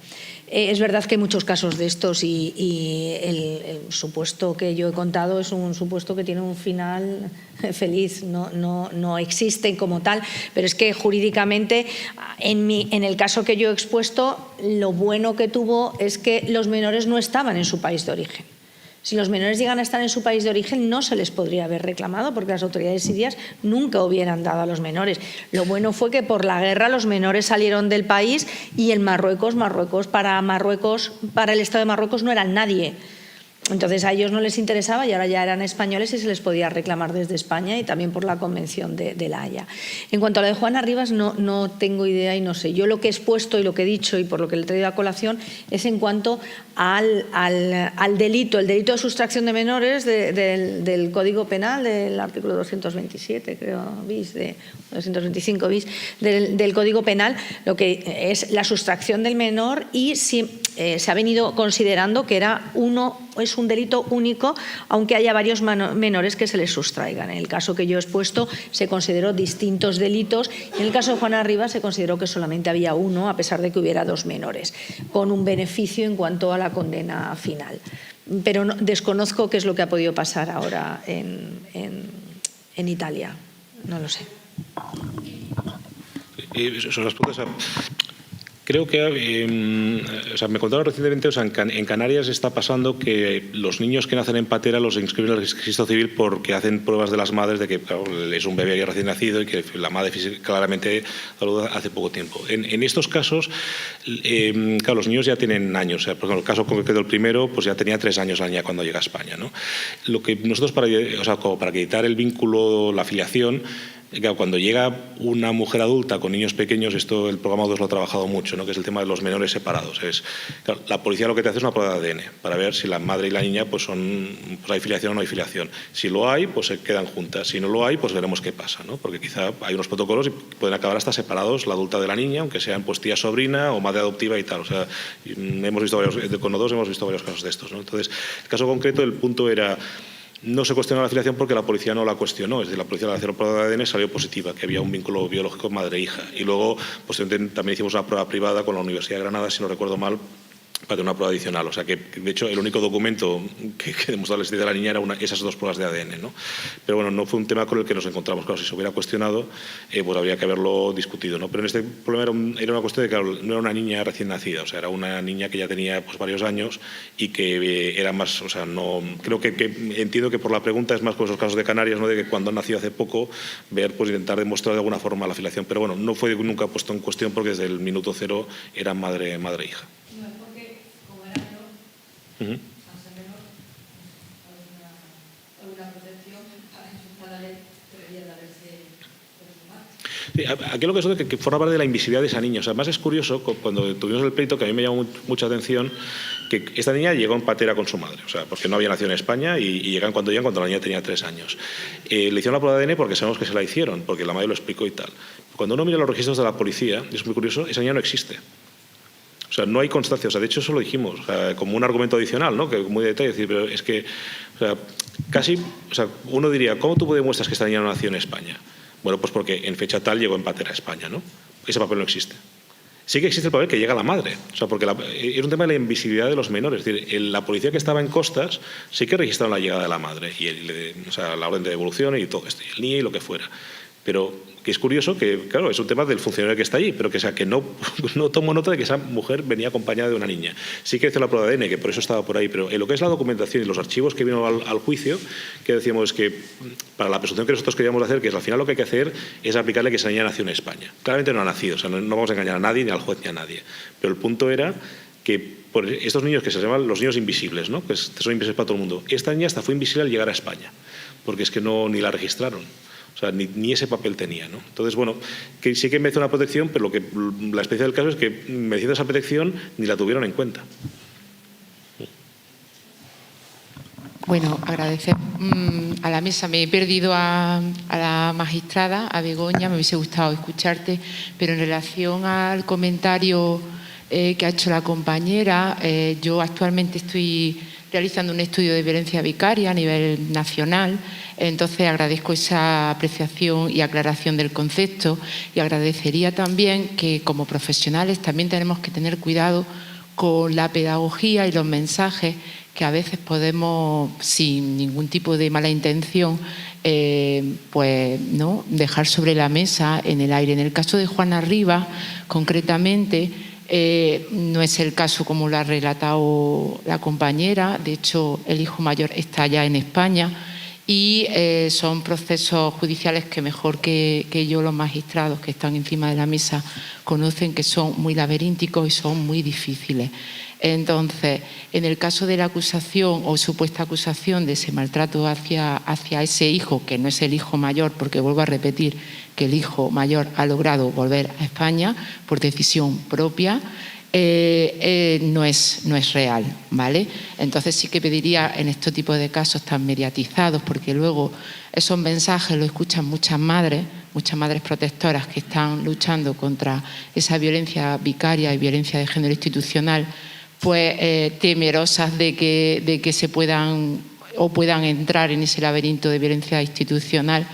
S3: Es verdad que hay muchos casos de estos y el supuesto que yo he contado es un supuesto que tiene un final feliz, no existe como tal, pero es que jurídicamente en el caso que yo he expuesto, lo bueno que tuvo es que los menores no estaban en su país de origen. Si los menores llegan a estar en su país de origen, no se les podría haber reclamado porque las autoridades sirias nunca hubieran dado a los menores. Lo bueno fue que por la guerra los menores salieron del país y en Marruecos, para el Estado de Marruecos no eran nadie. Entonces a ellos no les interesaba y ahora ya eran españoles y se les podía reclamar desde España y también por la Convención de La Haya. En cuanto a lo de Juana Rivas, no tengo idea y no sé. Yo lo que he expuesto y lo que he dicho y por lo que le he traído a colación es en cuanto al delito, el delito de sustracción de menores del Código Penal, del artículo 227, creo, 225 bis del Código Penal, lo que es la sustracción del menor y se ha venido considerando que es un delito único, aunque haya varios menores que se les sustraigan. En el caso que yo he expuesto se consideró distintos delitos y en el caso de Juana Rivas se consideró que solamente había uno, a pesar de que hubiera dos menores, con un beneficio en cuanto a la condena final. Pero desconozco qué es lo que ha podido pasar ahora en Italia. No lo sé.
S4: Sobre las preguntas, creo que, me contaron recientemente, en Canarias está pasando que los niños que nacen en patera los inscriben al registro civil porque hacen pruebas de las madres de que, claro, es un bebé recién nacido y que la madre claramente saluda hace poco tiempo. En estos casos, claro, los niños ya tienen años. Por ejemplo, el caso concreto del primero, pues ya tenía 3 años la niña cuando llega a España, ¿no? Lo que nosotros, como para acreditar el vínculo, la filiación, claro, cuando llega una mujer adulta con niños pequeños, esto el programa 2 lo ha trabajado mucho, ¿no? Que es el tema de los menores separados. Claro, la policía lo que te hace es una prueba de ADN para ver si la madre y la niña pues hay filiación o no hay filiación. Si lo hay, pues se quedan juntas. Si no lo hay, pues veremos qué pasa, ¿no? Porque quizá hay unos protocolos y pueden acabar hasta separados la adulta de la niña, aunque sean pues tía sobrina o madre adoptiva y tal. O sea, hemos visto con los dos hemos visto varios casos de estos, ¿no? Entonces, el caso concreto, el punto era: no se cuestionó la filiación porque la policía no la cuestionó. Es decir, la policía, al hacer la prueba de ADN, salió positiva, que había un vínculo biológico madre-hija. Y luego, pues, también hicimos una prueba privada con la Universidad de Granada, si no recuerdo mal, para tener una prueba adicional. O sea que, de hecho, el único documento que demostraba la existencia de la niña era esas 2 pruebas de ADN, ¿no? Pero bueno, no fue un tema con el que nos encontramos. Claro, si se hubiera cuestionado, pues habría que haberlo discutido, ¿no? Pero en este problema era una cuestión de que, claro, no era una niña recién nacida, o sea, era una niña que ya tenía pues varios años y que era más, o sea, no creo que entiendo que por la pregunta es más con esos casos de Canarias, ¿no? De que cuando han nacido hace poco, pues intentar demostrar de alguna forma la filiación. Pero bueno, no fue nunca puesto en cuestión porque desde el minuto 0 eran madre e hija. Uh-huh. Sí, aquí lo que es que forma parte de la invisibilidad de esa niña. O sea, además es curioso, cuando tuvimos el pleito, que a mí me llamó mucha atención, que esta niña llegó en patera con su madre, o sea, porque no había nacido en España y llegan cuando la niña tenía 3 años. Le hicieron la prueba de ADN porque sabemos que se la hicieron, porque la madre lo explicó y tal. Cuando uno mira los registros de la policía, es muy curioso, esa niña no existe. O sea, no hay constancia. O sea, de hecho, eso lo dijimos, o sea, como un argumento adicional, ¿no? Que muy de detalle, decir, pero es que, o sea, casi, o sea, uno diría, ¿cómo tú demuestras que esta niña no nació en España? Bueno, pues porque en fecha tal llegó en patera a España, ¿no? Ese papel no existe. Sí que existe el papel que llega a la madre, o sea, porque es un tema de la invisibilidad de los menores. Es decir, la policía que estaba en Costas sí que registraron la llegada de la madre, o sea, la orden de devolución y todo esto, y el NIE y lo que fuera. Pero que es curioso que, claro, es un tema del funcionario que está allí, pero que no tomo nota de que esa mujer venía acompañada de una niña. Sí que hizo la prueba de ADN, que por eso estaba por ahí, pero en lo que es la documentación y los archivos que vino al juicio, que decíamos que para la presunción que nosotros queríamos hacer, que es al final lo que hay que hacer es aplicarle que esa niña nació en España. Claramente no ha nacido, o sea, no vamos a engañar a nadie, ni al juez, ni a nadie. Pero el punto era que por estos niños que se llaman los niños invisibles, ¿no? Que son invisibles para todo el mundo, esta niña hasta fue invisible al llegar a España, porque es que ni la registraron. O sea, ni ese papel tenía, ¿no? Entonces, bueno, que sí que merece una protección, pero la experiencia del caso es que, mereciendo esa protección, ni la tuvieron en cuenta.
S6: Bueno, agradecer a la mesa. Me he perdido a la magistrada, a Begoña, me hubiese gustado escucharte, pero en relación al comentario que ha hecho la compañera, yo actualmente estoy realizando un estudio de violencia vicaria a nivel nacional. Entonces agradezco esa apreciación y aclaración del concepto y agradecería también que como profesionales también tenemos que tener cuidado con la pedagogía y los mensajes que a veces podemos, sin ningún tipo de mala intención, pues no dejar sobre la mesa, en el aire. En el caso de Juana Rivas, concretamente, no es el caso como lo ha relatado la compañera. De hecho, el hijo mayor está ya en España. Y son procesos judiciales que mejor que yo los magistrados que están encima de la mesa conocen, que son muy laberínticos y son muy difíciles. Entonces, en el caso de la acusación o supuesta acusación de ese maltrato hacia ese hijo, que no es el hijo mayor, porque vuelvo a repetir que el hijo mayor ha logrado volver a España por decisión propia, no es real, ¿vale? Entonces sí que pediría en este tipo de casos tan mediatizados, porque luego esos mensajes los escuchan muchas madres protectoras que están luchando contra esa violencia vicaria y violencia de género institucional, pues temerosas de que se puedan entrar en ese laberinto de violencia institucional,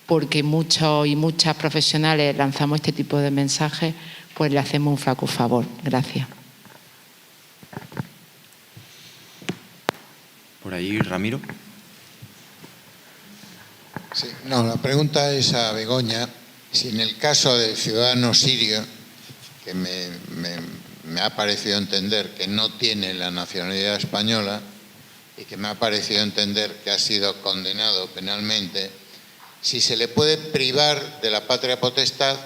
S6: porque muchos y muchas profesionales lanzamos este tipo de mensajes, pues le hacemos un flaco favor. Gracias.
S2: Por ahí, Ramiro.
S7: Sí, no, la pregunta es a Begoña, Si en el caso del ciudadano sirio, que me ha parecido entender que no tiene la nacionalidad española y que me ha parecido entender que ha sido condenado penalmente, si se le puede privar de la patria potestad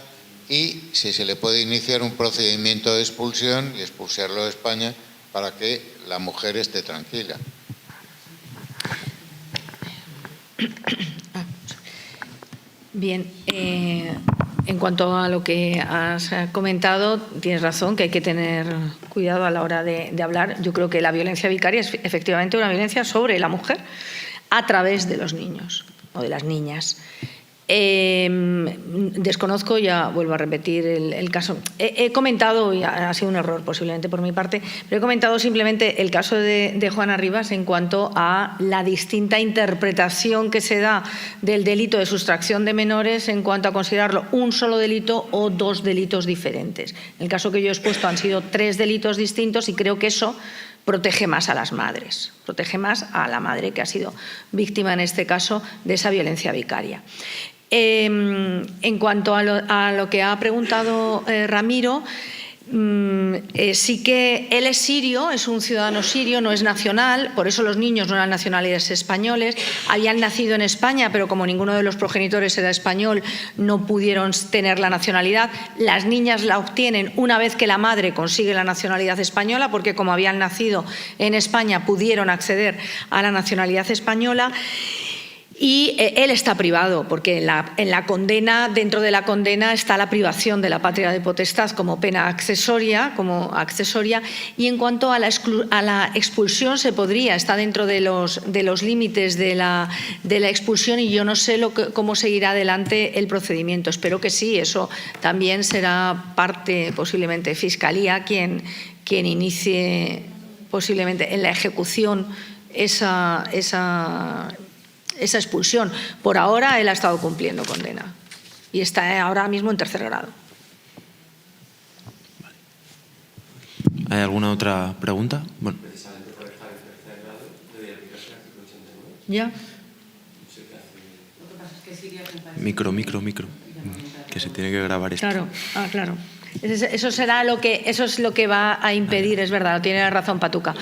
S7: y si se le puede iniciar un procedimiento de expulsión y expulsarlo de España para que la mujer esté tranquila.
S3: Bien, en cuanto a lo que has comentado, tienes razón que hay que tener cuidado a la hora de hablar. Yo creo que la violencia vicaria es efectivamente una violencia sobre la mujer a través de los niños o de las niñas. Desconozco, ya vuelvo a repetir el caso. He comentado, y ha sido un error posiblemente por mi parte, pero he comentado simplemente el caso de Juana Rivas en cuanto a la distinta interpretación que se da del delito de sustracción de menores en cuanto a considerarlo un solo delito o dos delitos diferentes. En el caso que yo he expuesto han sido 3 delitos distintos y creo que eso protege más a las madres, protege más a la madre que ha sido víctima en este caso de esa violencia vicaria. En cuanto a lo que ha preguntado Ramiro, sí que él es sirio, es un ciudadano sirio, no es nacional, por eso los niños no eran nacionalidades españoles, habían nacido en España, pero como ninguno de los progenitores era español, no pudieron tener la nacionalidad. Las niñas la obtienen una vez que la madre consigue la nacionalidad española, porque como habían nacido en España, pudieron acceder a la nacionalidad española. Y él está privado, porque en la condena, dentro de la condena está la privación de la patria de potestad como pena accesoria, y en cuanto a la expulsión se podría, está dentro de los límites de la expulsión, y yo no sé cómo seguirá adelante el procedimiento. Espero que sí, eso también será parte, posiblemente, Fiscalía quien inicie posiblemente en la ejecución esa expulsión. Por ahora él ha estado cumpliendo condena y está ahora mismo en 3er grado.
S2: ¿Hay alguna otra pregunta? Bueno.
S3: ¿Ya?
S2: Micro. Que se tiene que grabar esto.
S3: Claro, claro. Eso es lo que va a impedir, es verdad, tiene razón Patuca.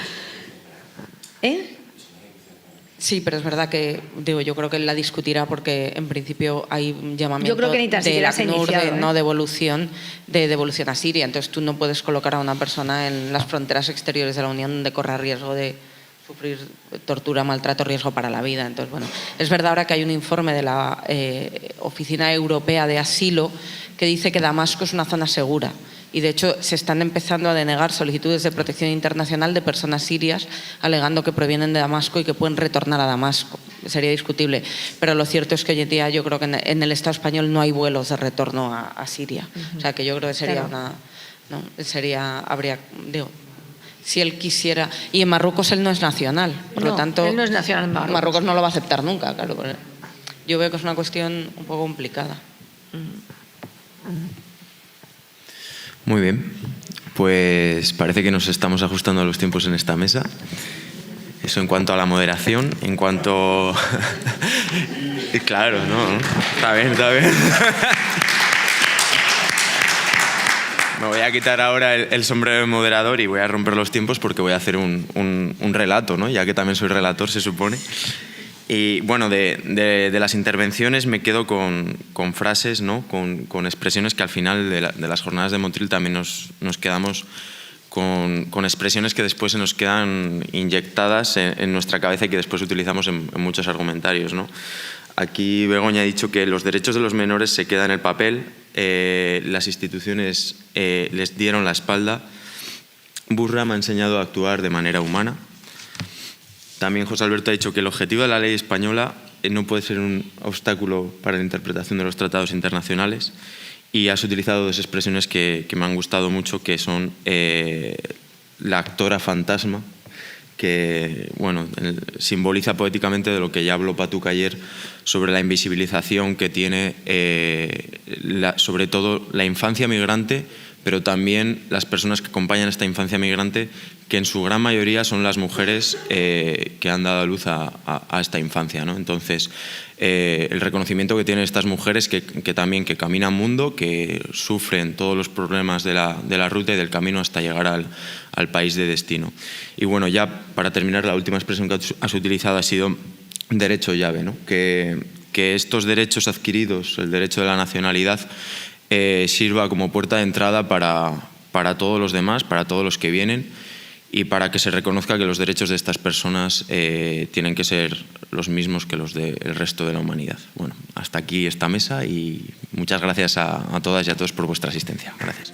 S6: Sí, pero es verdad que yo creo que él la discutirá porque en principio hay un llamamiento
S3: yo creo que ni tan
S6: del
S3: ACNUR
S6: de no devolución, de devolución a Siria. Entonces tú no puedes colocar a una persona en las fronteras exteriores de la Unión donde corra riesgo de sufrir tortura, maltrato, riesgo para la vida. Entonces, bueno, es verdad ahora que hay un informe de la Oficina Europea de Asilo que dice que Damasco es una zona segura. Y de hecho se están empezando a denegar solicitudes de protección internacional de personas sirias alegando que provienen de Damasco y que pueden retornar a Damasco. Sería discutible, pero lo cierto es que hoy en día yo creo que en el Estado español no hay vuelos de retorno a Siria. O sea que yo creo que sería si él quisiera. Y en Marruecos él no es nacional, por lo tanto
S3: él no es nacional en
S6: Marruecos no lo va a aceptar nunca, claro. Yo veo que es una cuestión un poco complicada.
S2: Muy bien, pues parece que nos estamos ajustando a los tiempos en esta mesa. Eso en cuanto a la moderación, en cuanto... Claro, ¿no? Está bien. Me voy a quitar ahora el sombrero de moderador y voy a romper los tiempos porque voy a hacer un relato, ¿no? Ya que también soy relator, se supone. Y bueno, de las intervenciones me quedo con frases, ¿no? Con expresiones que al final de las jornadas de Motril también nos quedamos con expresiones que después se nos quedan inyectadas en nuestra cabeza y que después utilizamos en muchos argumentarios, ¿no? Aquí Begoña ha dicho que los derechos de los menores se quedan en el papel, las instituciones les dieron la espalda. Burra me ha enseñado a actuar de manera humana. También José Alberto ha dicho que el objetivo de la ley española no puede ser un obstáculo para la interpretación de los tratados internacionales, y has utilizado 2 expresiones que me han gustado mucho, que son la actora fantasma, que bueno, simboliza poéticamente de lo que ya habló Patuca ayer sobre la invisibilización que tiene sobre todo la infancia migrante, pero también las personas que acompañan a esta infancia migrante, que en su gran mayoría son las mujeres que han dado a luz a esta infancia, ¿no? Entonces, el reconocimiento que tienen estas mujeres que también que caminan mundo, que sufren todos los problemas de la ruta y del camino hasta llegar al país de destino. Y bueno, ya para terminar, la última expresión que has utilizado ha sido derecho llave, ¿no? Que estos derechos adquiridos, el derecho de la nacionalidad, sirva como puerta de entrada para todos los demás, para todos los que vienen, y para que se reconozca que los derechos de estas personas tienen que ser los mismos que los del resto de la humanidad. Bueno, hasta aquí esta mesa y muchas gracias a todas y a todos por vuestra asistencia. Gracias.